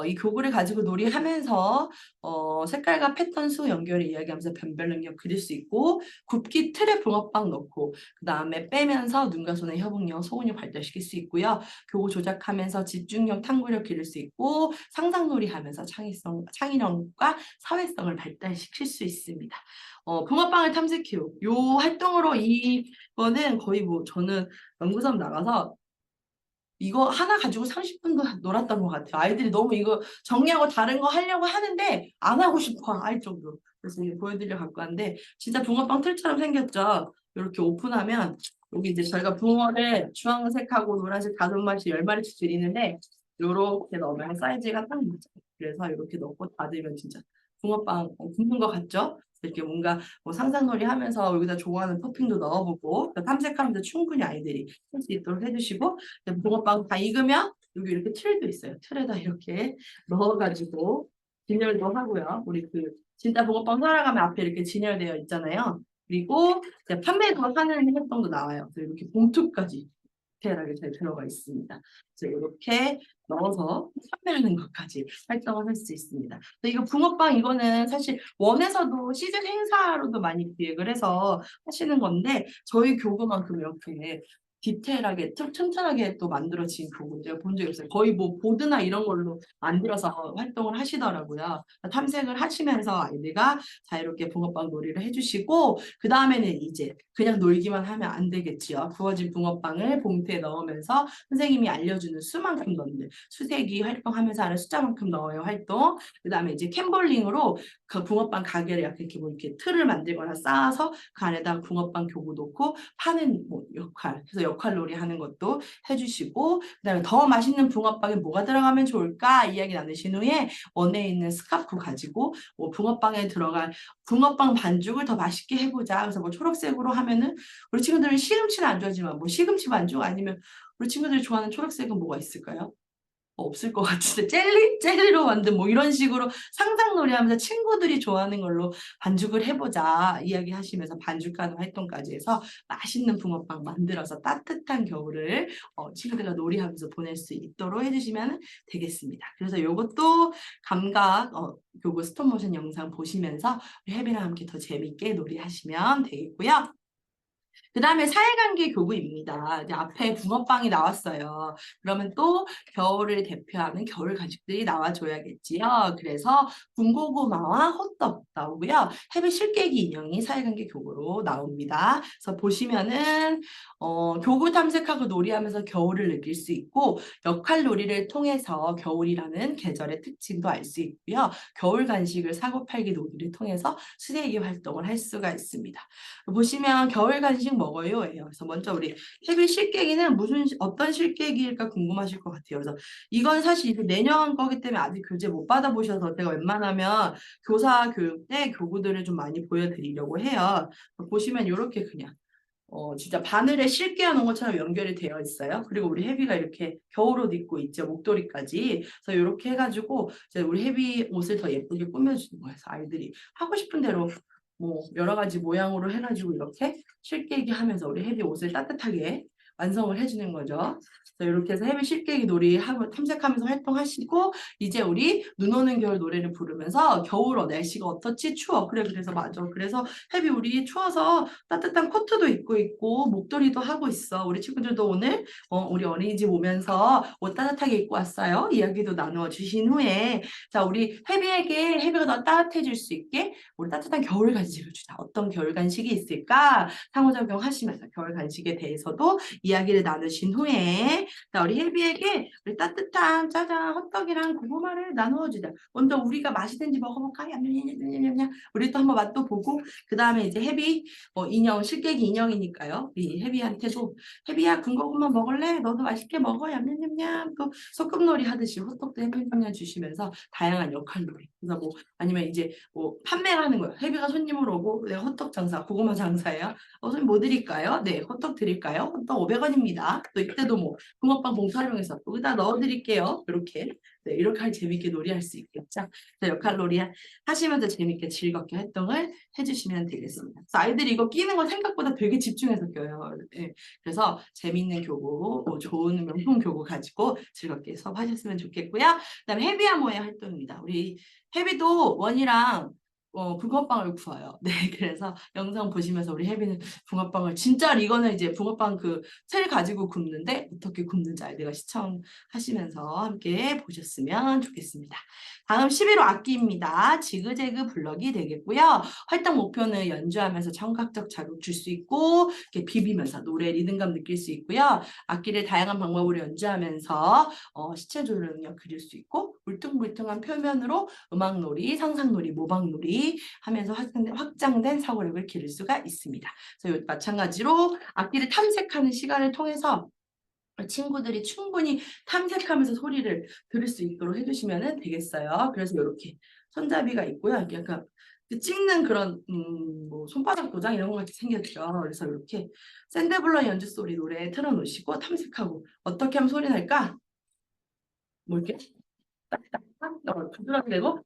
이 교구를 가지고 놀이하면서 색깔과 패턴 수 연결을 이야기하면서 변별 능력 그릴 수 있고 굽기 틀에 붕어빵 넣고 그 다음에 빼면서 눈과 손의 협응력, 소근육 발달시킬 수 있고요. 교구 조작하면서 집중력, 탐구력 기를 수 있고 상상놀이 하면서 창의력과 사회성을 발달시킬 수 있습니다. 붕어빵을 탐색해요. 요 활동으로 이거는 거의 뭐 저는 연구소 나가서 이거 하나 가지고 30분도 놀았던 것 같아요. 아이들이 너무 이거 정리하고 다른 거 하려고 하는데 안 하고 싶어 할 정도. 그래서 이거 보여드려 갖고 왔는데 진짜 붕어빵 틀처럼 생겼죠. 이렇게 오픈하면 여기 이제 저희가 붕어를 주황색하고 노란색 5마리씩 10마리씩 드리는데 요렇게 넣으면 사이즈가 딱 맞아요. 그래서 이렇게 넣고 닫으면 진짜 붕어빵 굽는 것 같죠? 이렇게 뭔가 뭐 상상놀이 하면서 여기다 좋아하는 토핑도 넣어보고 탐색하면서 충분히 아이들이 할 수 있도록 해주시고 붕어빵 다 익으면 여기 이렇게 틀도 있어요. 틀에다 이렇게 넣어가지고 진열도 하고요. 우리 그 진짜 붕어빵 사러 가면 앞에 이렇게 진열되어 있잖아요. 그리고 판매도 하는 활동도 나와요. 그래서 이렇게 봉투까지 디테일하게 잘 들어가 있습니다. 그래서 이렇게 넣어서 판매하는 것까지 활동을 할 수 있습니다. 이거 붕어빵 이거는 사실 원에서도 시즌 행사로도 많이 기획을 해서 하시는 건데 저희 교구만큼 이렇게 디테일하게 튼튼하게 또 만들어진 교구 제가 본 적이 없어요. 거의 뭐 보드나 이런 걸로 만들어서 활동을 하시더라고요. 탐색을 하시면서 아이들과 자유롭게 붕어빵 놀이를 해주시고 그 다음에는 이제 그냥 놀기만 하면 안 되겠지요. 구워진 붕어빵을 봉투에 넣으면서 선생님이 알려주는 수만큼 넣는 수세기 활동하면서 하는 숫자만큼 넣어요 활동. 그 다음에 이제 캠볼링으로 그 붕어빵 가게를 약간 이렇게 뭐 이렇게 틀을 만들거나 쌓아서 그 안에다가 붕어빵 교구 놓고 파는 뭐 역할. 그래서 역할놀이 하는 것도 해주시고 그다음에 더 맛있는 붕어빵에 뭐가 들어가면 좋을까 이야기 나누신 후에 원에 있는 스카프 가지고 뭐 붕어빵에 들어갈 붕어빵 반죽을 더 맛있게 해보자. 그래서 뭐 초록색으로 하면은 우리 친구들은 시금치는 안 좋아하지만 뭐 시금치 반죽 아니면 우리 친구들이 좋아하는 초록색은 뭐가 있을까요? 없을 것 같은데 젤리로 만든 뭐 이런 식으로 상상놀이 하면서 친구들이 좋아하는 걸로 반죽을 해보자 이야기하시면서 반죽하는 활동까지 해서 맛있는 붕어빵 만들어서 따뜻한 겨울을 친구들과 놀이하면서 보낼 수 있도록 해주시면 되겠습니다. 그래서 요것도 감각 요거 스톱모션 영상 보시면서 우리 혜비랑 함께 더 재밌게 놀이하시면 되겠고요. 그 다음에 사회관계 교구입니다. 이제 앞에 붕어빵이 나왔어요. 그러면 또 겨울을 대표하는 겨울 간식들이 나와줘야겠지요. 그래서 군고구마와 호떡 나오고요. 해비 실깨기 인형이 사회관계 교구로 나옵니다. 그래서 보시면은 교구 탐색하고 놀이하면서 겨울을 느낄 수 있고 역할 놀이를 통해서 겨울이라는 계절의 특징도 알 수 있고요. 겨울 간식을 사고 팔기 놀이를 통해서 수제기 활동을 할 수가 있습니다. 보시면 겨울 간식 먹어요 예요. 그래서 먼저 우리 혜비 실깨기는 어떤 실깨기일까 궁금하실 것 같아요. 그래서 이건 사실 내년 거기 때문에 아직 교재 못 받아보셔서 제가 웬만하면 교사 교육 때 교구들을 좀 많이 보여드리려고 해요. 보시면 이렇게 그냥 진짜 바늘에 실게 놓은 것처럼 연결이 되어 있어요. 그리고 우리 혜비가 이렇게 겨울옷 입고 있죠. 목도리까지. 그래서 이렇게 해가지고 이제 우리 혜비 옷을 더 예쁘게 꾸며주는 거예요. 그래서 아이들이 하고 싶은 대로 뭐 여러 가지 모양으로 해가지고 이렇게 실깨기 하면서 우리 혜비 옷을 따뜻하게 완성을 해주는 거죠. 그래서 이렇게 해서 혜비 실깨기 놀이 탐색하면서 활동하시고 이제 우리 눈 오는 겨울 노래를 부르면서 겨울 날씨가 어떻지? 추워. 그래서 맞아. 그래서 혜비 우리 추워서 따뜻한 코트도 입고 있고 목도리도 하고 있어. 우리 친구들도 오늘 우리 어린이집 오면서 옷 따뜻하게 입고 왔어요. 이야기도 나누어 주신 후에 자 우리 혜비에게 혜비가 더 따뜻해질 수 있게 우리 따뜻한 겨울 간식을 주자. 어떤 겨울 간식이 있을까? 상호작용하시면서 겨울 간식에 대해서도 이야기를 나누신 후에 자 우리 혜비에게 우리 따뜻한 짜장 호떡이랑 고구마를 나누어 주자. 먼저 우리가 맛있는지 먹어볼까? 냠냠냠냠냠냠. 우리 또 한번 맛도 보고 그 다음에 이제 혜비 인형 실깨기 인형이니까요. 우리 혜비한테도 혜비야 군고구마 먹을래? 너도 맛있게 먹어. 냠냠냠냠. 또 소꿉놀이 하듯이 호떡도 냠냠냠 주시면서 다양한 역할놀이. 그래서 뭐 아니면 이제 뭐 판매를 하는 거예요. 혜비가 손님으로 오고 네 호떡 장사, 고구마 장사예요. 선생님 뭐 드릴까요? 네 호떡 드릴까요? 호떡 500원입니다. 또 이때도 뭐 붕어빵 봉투 활용해서 여기다 넣어드릴게요. 이렇게 네, 이렇게 재밌게 놀이할 수 있겠죠. 역할놀이 하시면서 재밌게 즐겁게 활동을 해주시면 되겠습니다. 그래서 아이들이 이거 끼는 거 생각보다 되게 집중해서 껴요. 네, 그래서 재밌는 교구, 좋은 명품 교구 가지고 즐겁게 수업하셨으면 좋겠고요. 그다음에 혜비야 뭐해 활동입니다. 우리 혜비도 원이랑 붕어빵을 구워요. 네, 그래서 영상 보시면서 우리 혜비는 붕어빵을 진짜 이거는 이제 붕어빵 그 틀 가지고 굽는데 어떻게 굽는지 아이들과 시청하시면서 함께 보셨으면 좋겠습니다. 다음 11호 악기입니다. 지그재그 블럭이 되겠고요. 활동 목표는 연주하면서 청각적 자극 줄 수 있고 이렇게 비비면서 노래 리듬감 느낄 수 있고요. 악기를 다양한 방법으로 연주하면서 시체 조절 능력 그릴 수 있고 울퉁불퉁한 표면으로 음악놀이, 상상놀이, 모방놀이 하면서 확장된 사고력을 기를 수가 있습니다. 그래서 마찬가지로 악기를 탐색하는 시간을 통해서 친구들이 충분히 탐색하면서 소리를 들을 수 있도록 해주시면 되겠어요. 그래서 이렇게 손잡이가 있고요. 약간 찍는 그런 뭐 손바닥 도장 이런 거 같이 생겼죠. 그래서 이렇게 샌드블러 연주 소리 노래 틀어놓으시고 탐색하고 어떻게 하면 소리 날까? 뭐 이렇게 딱딱딱 부드럽게 되고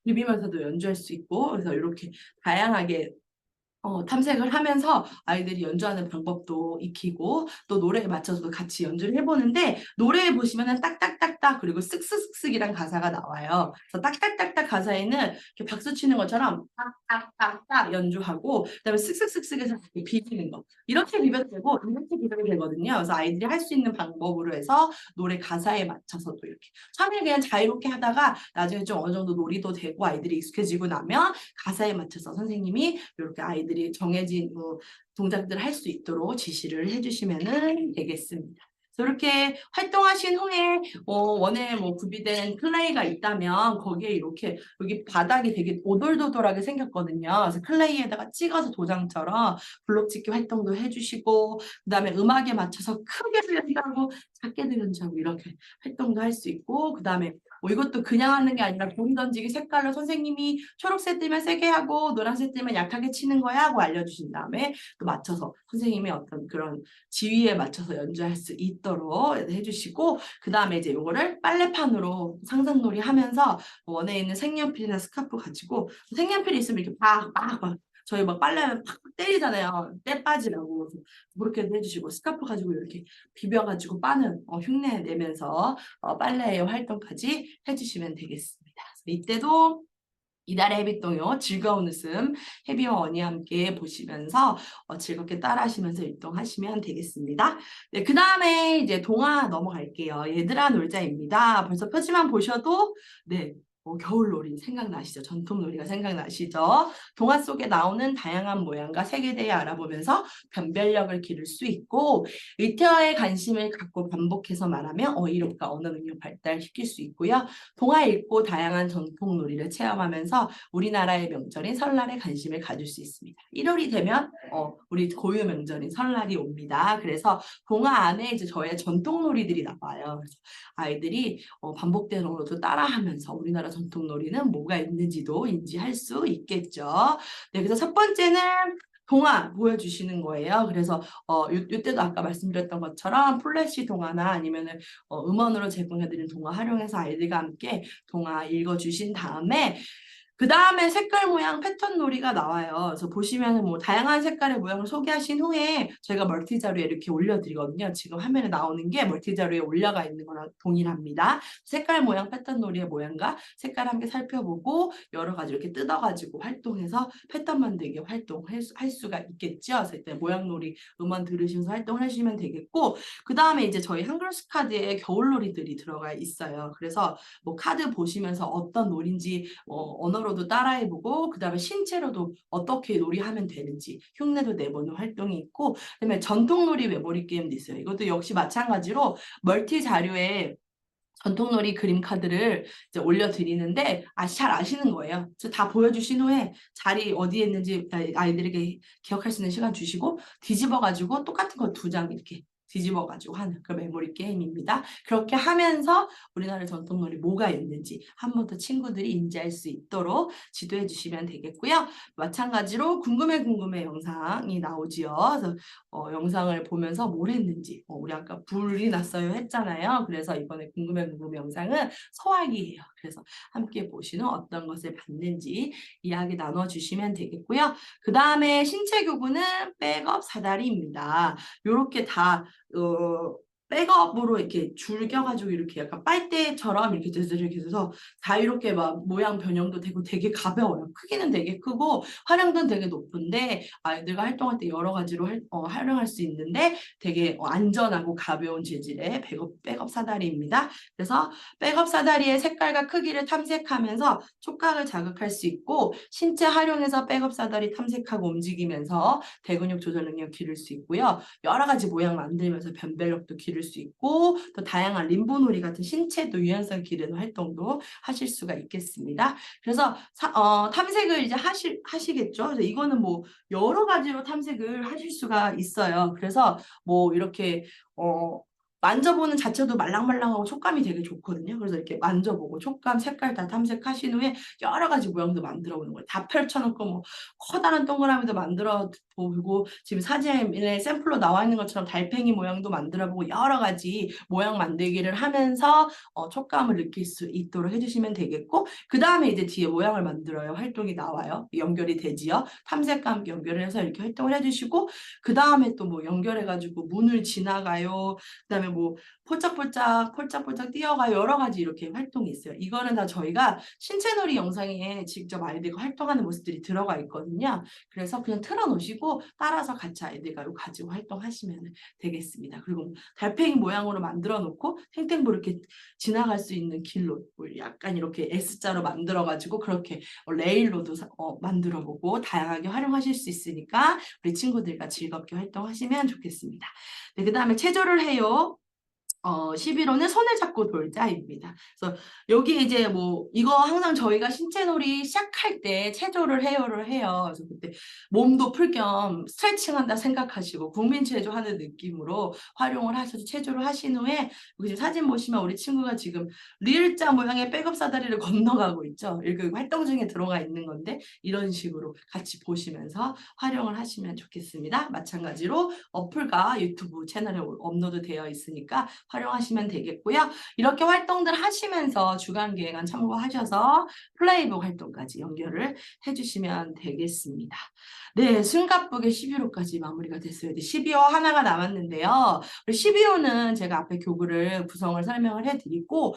비비면서도 연주할 수 있고 그래서 이렇게 다양하게 탐색을 하면서 아이들이 연주하는 방법도 익히고 또 노래에 맞춰서도 같이 연주를 해보는데 노래에 보시면은 딱딱딱딱 그리고 쓱쓱쓱쓱이란 가사가 나와요. 그래서 딱딱딱딱 가사에는 이렇게 박수 치는 것처럼 딱딱딱딱 연주하고 그다음에 쓱쓱쓱쓱해서 비비는 거 이렇게 비벼도 되고 이렇게 비벼도 되거든요. 그래서 아이들이 할 수 있는 방법으로 해서 노래 가사에 맞춰서도 이렇게 처음에 그냥 자유롭게 하다가 나중에 좀 어느 정도 놀이도 되고 아이들이 익숙해지고 나면 가사에 맞춰서 선생님이 이렇게 아이들이 정해진 동작들을 할 수 있도록 지시를 해주시면 되겠습니다. 이렇게 활동하신 후에 원에 뭐 구비된 클레이가 있다면 거기에 이렇게 여기 바닥이 되게 오돌도돌하게 생겼거든요. 그래서 클레이에다가 찍어서 도장처럼 블록 찍기 활동도 해주시고 그다음에 음악에 맞춰서 크게 연주하고 작게 들은지하고 이렇게 활동도 할 수 있고, 그 다음에 이것도 그냥 하는 게 아니라 공 던지기 색깔로 선생님이 초록색 뜨면 세게 하고 노란색 뜨면 약하게 치는 거야 하고 알려주신 다음에 또 맞춰서 선생님의 어떤 그런 지위에 맞춰서 연주할 수 있도록 해주시고, 그 다음에 이제 요거를 빨래판으로 상상놀이 하면서 원에 있는 색연필이나 스카프 가지고, 색연필이 있으면 이렇게 막 저희 막 빨래하면 팍 때리잖아요. 때 빠지라고. 그렇게도 해주시고, 스카프 가지고 이렇게 비벼가지고 빠는 흉내 내면서 빨래의 활동까지 해주시면 되겠습니다. 이때도 이달의 해비동요 즐거운 웃음 해비와 원희와 함께 보시면서 즐겁게 따라하시면서 일동하시면 되겠습니다. 네, 그 다음에 이제 동화 넘어갈게요. 얘들아 놀자입니다. 벌써 표지만 보셔도 네. 겨울놀이 생각나시죠? 전통놀이가 생각나시죠? 동화 속에 나오는 다양한 모양과 색에 대해 알아보면서 변별력을 기를 수 있고, 의태어의 관심을 갖고 반복해서 말하며 어휘력과 언어 능력 발달시킬 수 있고요. 동화 읽고 다양한 전통놀이를 체험하면서 우리나라의 명절인 설날에 관심을 가질 수 있습니다. 1월이 되면 우리 고유 명절인 설날이 옵니다. 그래서 동화 안에 이제 저의 전통놀이들이 나와요. 그래서 아이들이 반복되는 언어도 따라하면서 우리나라 전통놀이는 뭐가 있는지도 인지할 수 있겠죠. 네, 그래서 첫 번째는 동화 보여주시는 거예요. 그래서 이때도 아까 말씀드렸던 것처럼 플래시 동화나 아니면은 음원으로 제공해드린 동화 활용해서 아이들과 함께 동화 읽어주신 다음에 그 다음에 색깔 모양 패턴 놀이가 나와요. 그래서 보시면은 뭐 다양한 색깔의 모양을 소개하신 후에 저희가 멀티 자료에 이렇게 올려드리거든요. 지금 화면에 나오는 게 멀티 자료에 올라가 있는 거랑 동일합니다. 색깔 모양 패턴 놀이의 모양과 색깔 함께 살펴보고 여러 가지 이렇게 뜯어가지고 활동해서 패턴 만들기 활동할 수가 있겠죠. 그래서 이때 모양 놀이 음원 들으시면서 활동하시면 되겠고, 그 다음에 이제 저희 한글스 카드에 겨울 놀이들이 들어가 있어요. 그래서 뭐 카드 보시면서 어떤 놀인지 언어로도 따라해보고, 그 다음에 신체로도 어떻게 놀이하면 되는지 흉내도 내보는 활동이 있고, 그다음에 전통놀이 메모리 게임도 있어요. 이것도 역시 마찬가지로 멀티 자료에 전통놀이 그림 카드를 이제 올려드리는데 잘 아시는 거예요. 다 보여주신 후에 자리 어디에 있는지 아이들에게 기억할 수 있는 시간 주시고 뒤집어가지고 똑같은 거 2장 이렇게 뒤집어가지고 하는 그 메모리 게임입니다. 그렇게 하면서 우리나라 전통놀이 뭐가 있는지 한 번 더 친구들이 인지할 수 있도록 지도해 주시면 되겠고요. 마찬가지로 궁금해 영상이 나오지요. 그래서 영상을 보면서 뭘 했는지, 우리 아까 불이 났어요 했잖아요. 그래서 이번에 궁금해 영상은 소화기예요. 그래서 함께 보시는 어떤 것을 봤는지 이야기 나눠주시면 되겠고요. 그 다음에 신체 교구는 백업 사다리입니다. 요렇게 다 백업으로 이렇게 줄겨가지고 이렇게 약간 빨대처럼 이렇게 해서 다 이렇게 막 모양 변형도 되고 되게 가벼워요. 크기는 되게 크고 활용도는 되게 높은데 아이들과 활동할 때 여러 가지로 활용할 수 있는데 되게 안전하고 가벼운 재질의 백업 사다리입니다. 그래서 백업 사다리의 색깔과 크기를 탐색하면서 촉각을 자극할 수 있고, 신체 활용해서 백업 사다리 탐색하고 움직이면서 대근육 조절 능력 기를 수 있고요. 여러 가지 모양 만들면서 변별력도 기를 수 있고, 또 다양한 림보놀이 같은 신체도 유연성 기르는 활동도 하실 수가 있겠습니다. 그래서 탐색을 이제 하시겠죠. 그래서 이거는 뭐 여러 가지로 탐색을 하실 수가 있어요. 그래서 뭐 이렇게 만져보는 자체도 말랑말랑하고 촉감이 되게 좋거든요. 그래서 이렇게 만져보고 촉감, 색깔 다 탐색하신 후에 여러 가지 모양도 만들어 보는 거예요. 다 펼쳐놓고 뭐 커다란 동그라미도 만들어 보고, 지금 사진에 샘플로 나와 있는 것처럼 달팽이 모양도 만들어 보고 여러 가지 모양 만들기를 하면서 촉감을 느낄 수 있도록 해주시면 되겠고, 그 다음에 이제 뒤에 모양을 만들어요. 활동이 나와요. 연결이 되지요. 탐색과 함께 연결을 해서 이렇게 활동을 해주시고, 그 다음에 또 뭐 연결해가지고 문을 지나가요. 그 다음에 뭐 폴짝폴짝 뛰어가요. 여러 가지 이렇게 활동이 있어요. 이거는 다 저희가 신체놀이 영상에 직접 아이들과 활동하는 모습들이 들어가 있거든요. 그래서 그냥 틀어놓으시고 따라서 같이 아이들과 이거 가지고 활동하시면 되겠습니다. 그리고 달팽이 모양으로 만들어 놓고 탱탱볼 이렇게 지나갈 수 있는 길로 약간 이렇게 S자로 만들어 가지고 그렇게 레일로도 만들어 보고 다양하게 활용하실 수 있으니까 우리 친구들과 즐겁게 활동하시면 좋겠습니다. 네, 그 다음에 체조를 해요. 11호는 손을 잡고 돌자입니다. 그래서 여기 이제 뭐 이거 항상 저희가 신체놀이 시작할 때 체조를 해요. 그래서 그때 몸도 풀 겸 스트레칭 한다 생각하시고 국민체조 하는 느낌으로 활용을 하셔서 체조를 하신 후에 여기 지금 사진 보시면 우리 친구가 지금 리을자 모양의 백업 사다리를 건너가고 있죠. 이렇게 활동 중에 들어가 있는 건데 이런 식으로 같이 보시면서 활용을 하시면 좋겠습니다. 마찬가지로 어플과 유튜브 채널에 업로드 되어 있으니까 활용하시면 되겠고요. 이렇게 활동들 하시면서 주간 계획안 참고하셔서 플레이북 활동까지 연결을 해주시면 되겠습니다. 네, 숨가쁘게 11호까지 마무리가 됐어요. 12호 하나가 남았는데요. 12호는 제가 앞에 교구를 구성을 설명을 해드리고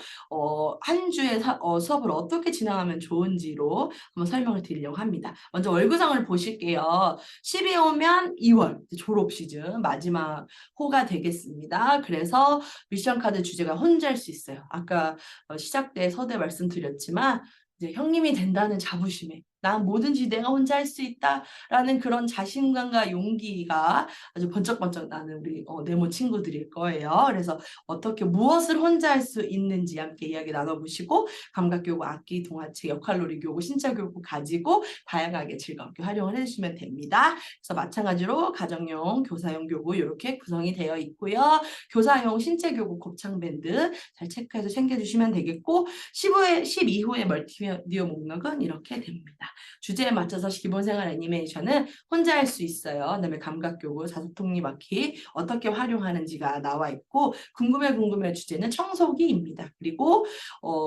한 주의 수업을 어떻게 진행하면 좋은지로 한번 설명을 드리려고 합니다. 먼저 월 구성을 보실게요. 12호면 2월 졸업 시즌 마지막 호가 되겠습니다. 그래서 미션 카드 주제가 혼자일 수 있어요. 아까 시작 때 서두에 말씀드렸지만 이제 형님이 된다는 자부심에 난 뭐든지 내가 혼자 할 수 있다라는 그런 자신감과 용기가 아주 번쩍번쩍 나는 우리 네모 친구들일 거예요. 그래서 어떻게 무엇을 혼자 할 수 있는지 함께 이야기 나눠보시고 감각교구, 악기, 동화책, 역할놀이 교구, 신체교구 가지고 다양하게 즐겁게 활용을 해주시면 됩니다. 그래서 마찬가지로 가정용, 교사용 교구 이렇게 구성이 되어 있고요. 교사용 신체교구 곱창밴드 잘 체크해서 챙겨주시면 되겠고 12호의 멀티미디어 목록은 이렇게 됩니다. 주제에 맞춰서 기본생활 애니메이션은 혼자 할 수 있어요. 그다음에 감각교구, 자석톱니바퀴 어떻게 활용하는지가 나와 있고 궁금해 주제는 청소기입니다. 그리고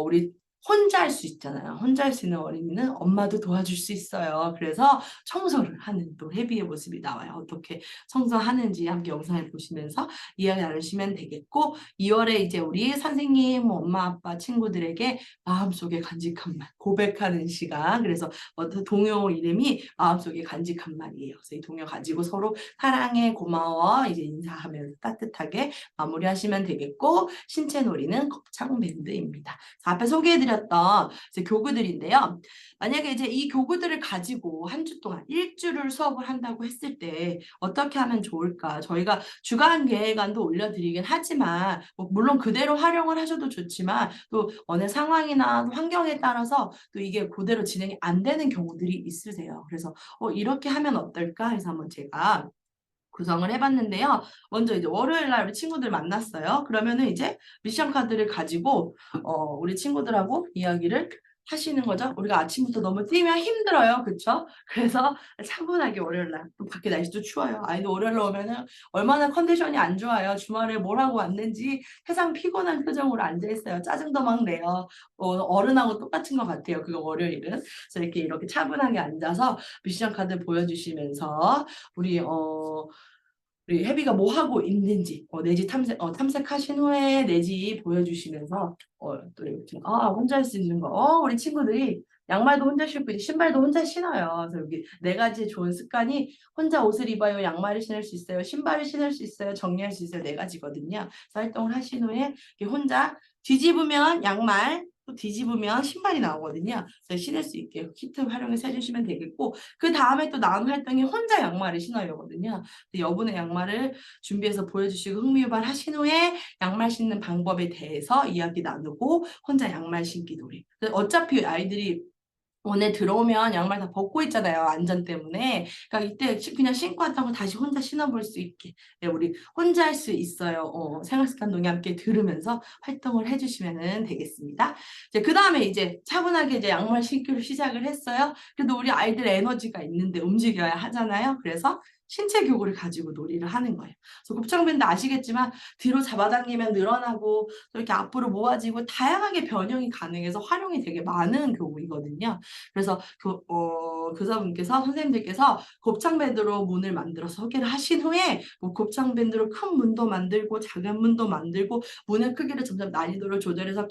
우리 혼자 할 수 있잖아요. 혼자 할 수 있는 어린이는 엄마도 도와줄 수 있어요. 그래서 청소를 하는 또 해비의 모습이 나와요. 어떻게 청소하는지 함께 영상을 보시면서 이야기 나누시면 되겠고 2월에 이제 우리 선생님, 엄마, 아빠, 친구들에게 마음속에 간직한 말 고백하는 시간. 그래서 동요 이름이 마음속에 간직한 말이에요. 그래서 이 동요 가지고 서로 사랑해, 고마워 이제 인사하면서 따뜻하게 마무리하시면 되겠고 신체놀이는 곱창밴드입니다. 앞에 소개해드렸던 이제 교구들인데요. 만약에 이제 이 교구들을 가지고 한 주 동안 일주를 수업을 한다고 했을 때 어떻게 하면 좋을까? 저희가 주간 계획안도 올려드리긴 하지만 물론 그대로 활용을 하셔도 좋지만 또 어느 상황이나 환경에 따라서 또 이게 그대로 진행이 안 되는 경우들이 있으세요. 그래서 이렇게 하면 어떨까 해서 한번 제가 구성을 해봤는데요. 먼저 이제 월요일 날 우리 친구들 만났어요. 그러면은 이제 미션 카드를 가지고 우리 친구들하고 이야기를 하시는 거죠. 우리가 아침부터 너무 뛰면 힘들어요. 그쵸? 그래서 차분하게 월요일 날 또 밖에 날씨도 추워요. 아이들 월요일 날 오면은 얼마나 컨디션이 안 좋아요. 주말에 뭘 하고 왔는지 세상 피곤한 표정으로 앉아있어요. 짜증도 막 내요. 어른하고 똑같은 것 같아요. 그거 월요일은. 그래서 이렇게 차분하게 앉아서 미션 카드 보여주시면서 우리 혜비가 뭐 하고 있는지 내 집 탐색하신 후에 내 집 보여주시면서 또 이렇게 혼자 할 수 있는 거 우리 친구들이 양말도 혼자 신고 이제 신발도 혼자 신어요. 그래서 여기 4가지 좋은 습관이 혼자 옷을 입어요, 양말을 신을 수 있어요, 신발을 신을 수 있어요, 정리할 수 있어요 4가지거든요. 그래서 활동을 하신 후에 혼자 뒤집으면 양말 또 뒤집으면 신발이 나오거든요. 그래서 신을 수 있게 키트 활용해서 해주시면 되겠고 그 다음에 또 나온 활동이 혼자 양말을 신어요거든요. 여분의 양말을 준비해서 보여주시고 흥미유발하신 후에 양말 신는 방법에 대해서 이야기 나누고 혼자 양말 신기 놀이. 어차피 아이들이 원에 들어오면 양말 다 벗고 있잖아요. 안전 때문에. 그러니까 이때 그냥 신고 왔다고 다시 혼자 신어볼 수 있게. 네, 우리 혼자 할 수 있어요. 생활습관 동의 함께 들으면서 활동을 해주시면 되겠습니다. 그 다음에 이제 차분하게 이제 양말 신기로 시작을 했어요. 그래도 우리 아이들 에너지가 있는데 움직여야 하잖아요. 그래서 신체 교구를 가지고 놀이를 하는 거예요. 그래서 곱창밴드 아시겠지만 뒤로 잡아당기면 늘어나고 또 이렇게 앞으로 모아지고 다양하게 변형이 가능해서 활용이 되게 많은 교구이거든요. 그래서 교사분께서 선생님들께서 곱창밴드로 문을 만들어서 소개를 하신 후에 곱창밴드로 큰 문도 만들고 작은 문도 만들고 문의 크기를 점점 난이도를 조절해서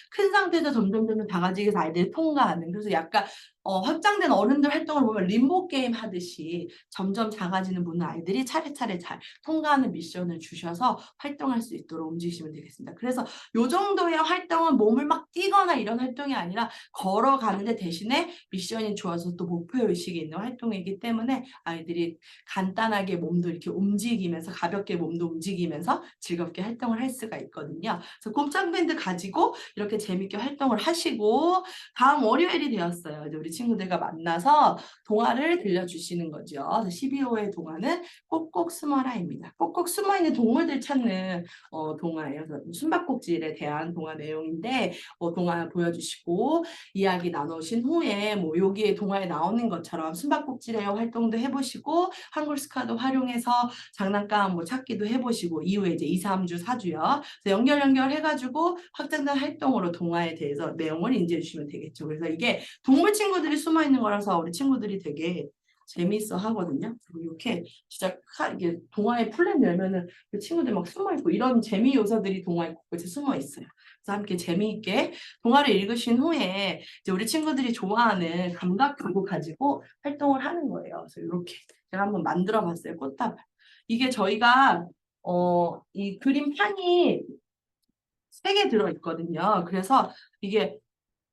큰 상태에서 점점 작아지게 해서 아이들이 통과하는 그래서 약간 확장된 어른들 활동을 보면 림보 게임 하듯이 점점 작아지는 모든 아이들이 차례차례 잘 통과하는 미션을 주셔서 활동할 수 있도록 움직이시면 되겠습니다. 그래서 요 정도의 활동은 몸을 막 뛰거나 이런 활동이 아니라 걸어가는데 대신에 미션이 주어서 또 목표의식이 있는 활동이기 때문에 아이들이 간단하게 몸도 이렇게 움직이면서 가볍게 몸도 움직이면서 즐겁게 활동을 할 수가 있거든요. 그래서 꼼짝밴드 가지고 이렇게 재밌게 활동을 하시고 다음 월요일이 되었어요. 이제 우리 친구들과 만나서 동화를 들려주시는 거죠. 12호의 동화는 꼭꼭 숨어라입니다. 꼭꼭 숨어있는 동물들 찾는 동화예요. 그래서 숨바꼭질에 대한 동화 내용인데 동화 보여주시고 이야기 나누신 후에 뭐 여기에 동화에 나오는 것처럼 숨바꼭질의 활동도 해보시고 한글스카도 활용해서 장난감 뭐 찾기도 해보시고 이후에 이제 2, 3주, 4주요. 연결 해가지고 확장된 활동으로 동화에 대해서 내용을 인지해 주시면 되겠죠. 그래서 이게 동물 친구들이 숨어 있는 거라서 우리 친구들이 되게 재미있어 하거든요. 이렇게 진짜 이게 동화의 플랜 열면은 그 친구들 막 숨어 있고 이런 재미 요소들이 동화에 곳곳에 숨어 있어요. 그래서 함께 재미있게 동화를 읽으신 후에 이제 우리 친구들이 좋아하는 감각 교구 가지고 활동을 하는 거예요. 그래서 이렇게 제가 한번 만들어 봤어요. 꽃다발. 이게 저희가 이 그림판이 3개 들어있거든요. 그래서 이게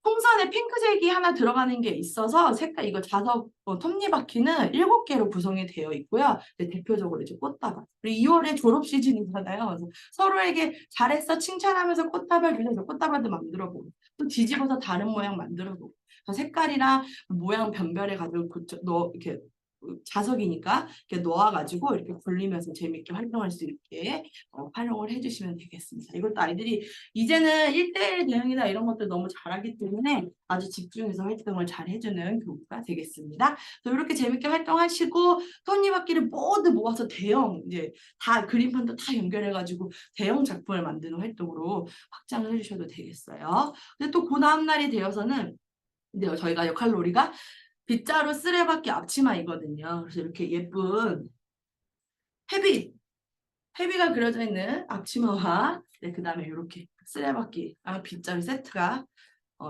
풍선에 핑크색이 하나 들어가는 게 있어서 색깔 이거 자석 톱니바퀴는 7개로 구성이 되어 있고요. 대표적으로 이제 꽃다발. 그리고 2월에 졸업 시즌이잖아요. 그래서 서로에게 잘했어 칭찬하면서 꽃다발 주셔서 꽃다발도 만들어보고 또 뒤집어서 다른 모양 만들어보고 색깔이랑 모양 변별해 가지고 이렇게 자석이니까 이렇게 놓아가지고 이렇게 굴리면서 재밌게 활동할 수 있게 활용을 해주시면 되겠습니다. 이것도 아이들이 이제는 1대1 대응이나 이런 것들 너무 잘하기 때문에 아주 집중해서 활동을 잘 해주는 교구가 되겠습니다. 그래서 이렇게 재밌게 활동하시고 톱니바퀴를 모두 모아서 대형 이제 다 그림판도 다 연결해가지고 대형 작품을 만드는 활동으로 확장을 해주셔도 되겠어요. 근데 또 그 다음 날이 되어서는 근데 저희가 역할놀이가 빗자루 쓰레받기 앞치마이거든요. 그래서 이렇게 예쁜 해비가 그려져 있는 앞치마와 그 다음에 이렇게 쓰레받기 빗자루 세트가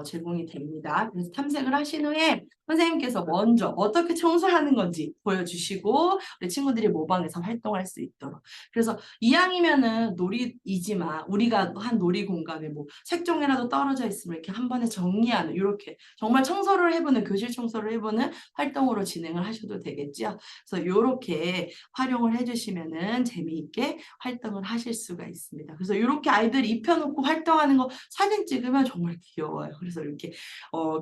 제공이 됩니다. 그래서 탐색을 하신 후에 선생님께서 먼저 어떻게 청소하는 건지 보여주시고 우리 친구들이 모방해서 활동할 수 있도록. 그래서 이왕이면은 놀이이지만 우리가 한 놀이 공간에 뭐 색종이라도 떨어져 있으면 이렇게 한 번에 정리하는 이렇게 정말 청소를 해보는 교실 청소를 해보는 활동으로 진행을 하셔도 되겠죠. 그래서 이렇게 활용을 해주시면은 재미있게 활동을 하실 수가 있습니다. 그래서 이렇게 아이들 입혀놓고 활동하는 거 사진 찍으면 정말 귀여워요. 그래서 이렇게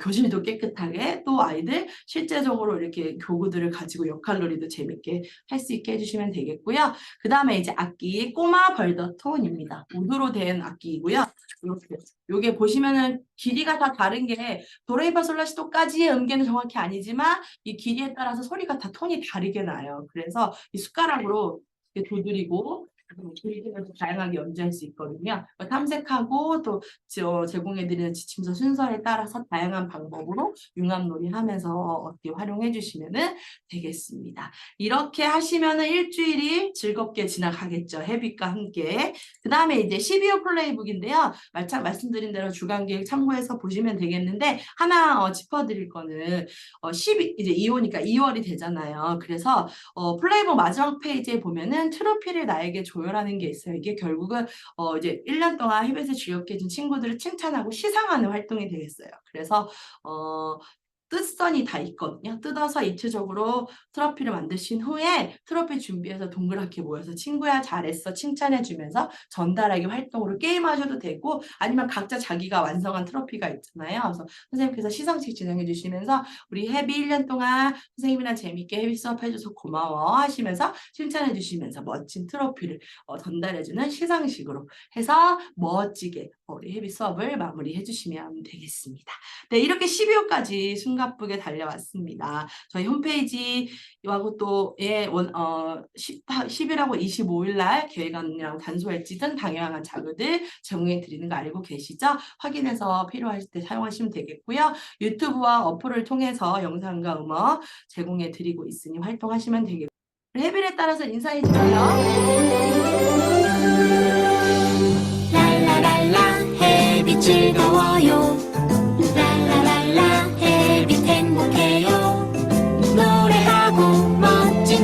교실도 깨끗하게 또 아이들 실제적으로 이렇게 교구들을 가지고 역할놀이도 재밌게 할 수 있게 해주시면 되겠고요. 그 다음에 이제 악기 꼬마 벌더톤입니다. 우드로 된 악기이고요. 이렇게 요게 보시면은 길이가 다 다른 게 도레미파솔라시도까지의 음계는 정확히 아니지만 이 길이에 따라서 소리가 다 톤이 다르게 나요. 그래서 이 숟가락으로 이렇게 두드리고 그리면서 다양하게 연주할 수 있거든요. 탐색하고 또 제공해드리는 지침서 순서에 따라서 다양한 방법으로 융합놀이 하면서 어떻게 활용해 주시면 되겠습니다. 이렇게 하시면 일주일이 즐겁게 지나가겠죠. 해빛과 함께. 그 다음에 이제 12호 플레이북인데요. 말씀드린 대로 주간기획 참고해서 보시면 되겠는데 하나 짚어드릴 거는 이제 2호니까 2월이 되잖아요. 그래서 플레이북 마지막 페이지에 보면은 트로피를 나에게 조율하는 게 있어요. 이게 결국은 이제 1년 동안 해외에서 즐겁게 해준 친구들을 칭찬하고 시상하는 활동이 되겠어요. 그래서 뜻선이 다 있거든요. 뜯어서 입체적으로 트로피를 만드신 후에 트로피 준비해서 동그랗게 모여서 친구야 잘했어 칭찬해주면서 전달하기 활동으로 게임하셔도 되고 아니면 각자 자기가 완성한 트로피가 있잖아요. 그래서 선생님께서 시상식 진행해 주시면서 우리 해비 1년 동안 선생님이랑 재밌게 해비 수업 해줘서 고마워 하시면서 칭찬해 주시면서 멋진 트로피를 전달해주는 시상식으로 해서 멋지게 우리 해비 수업을 마무리해 주시면 되겠습니다. 네, 이렇게 12호까지 숨가쁘게 달려왔습니다. 저희 홈페이지하고 또 10일하고 25일 날 계획안이랑 단소 엣지 등 다양한 자료들 제공해 드리는 거 알고 계시죠? 확인해서 필요하실 때 사용하시면 되겠고요. 유튜브와 어플을 통해서 영상과 음악 제공해 드리고 있으니 활동하시면 되겠고요. 해빌에 따라서 인사해 주세요. 랄라랄라 해비 즐거워요 랄라랄라 해비 행복해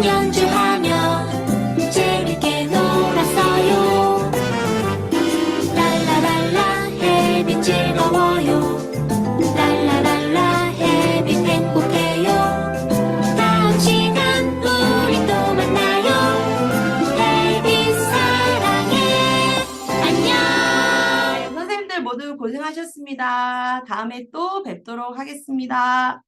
연주하며 재밌게 놀았어요. 랄라랄라 해빈 즐거워요. 랄라랄라 해빈 행복해요. 다음 시간 우리 또 만나요. 해빈 사랑해. 안녕. 선생님들 모두 고생하셨습니다. 다음에 또 뵙도록 하겠습니다.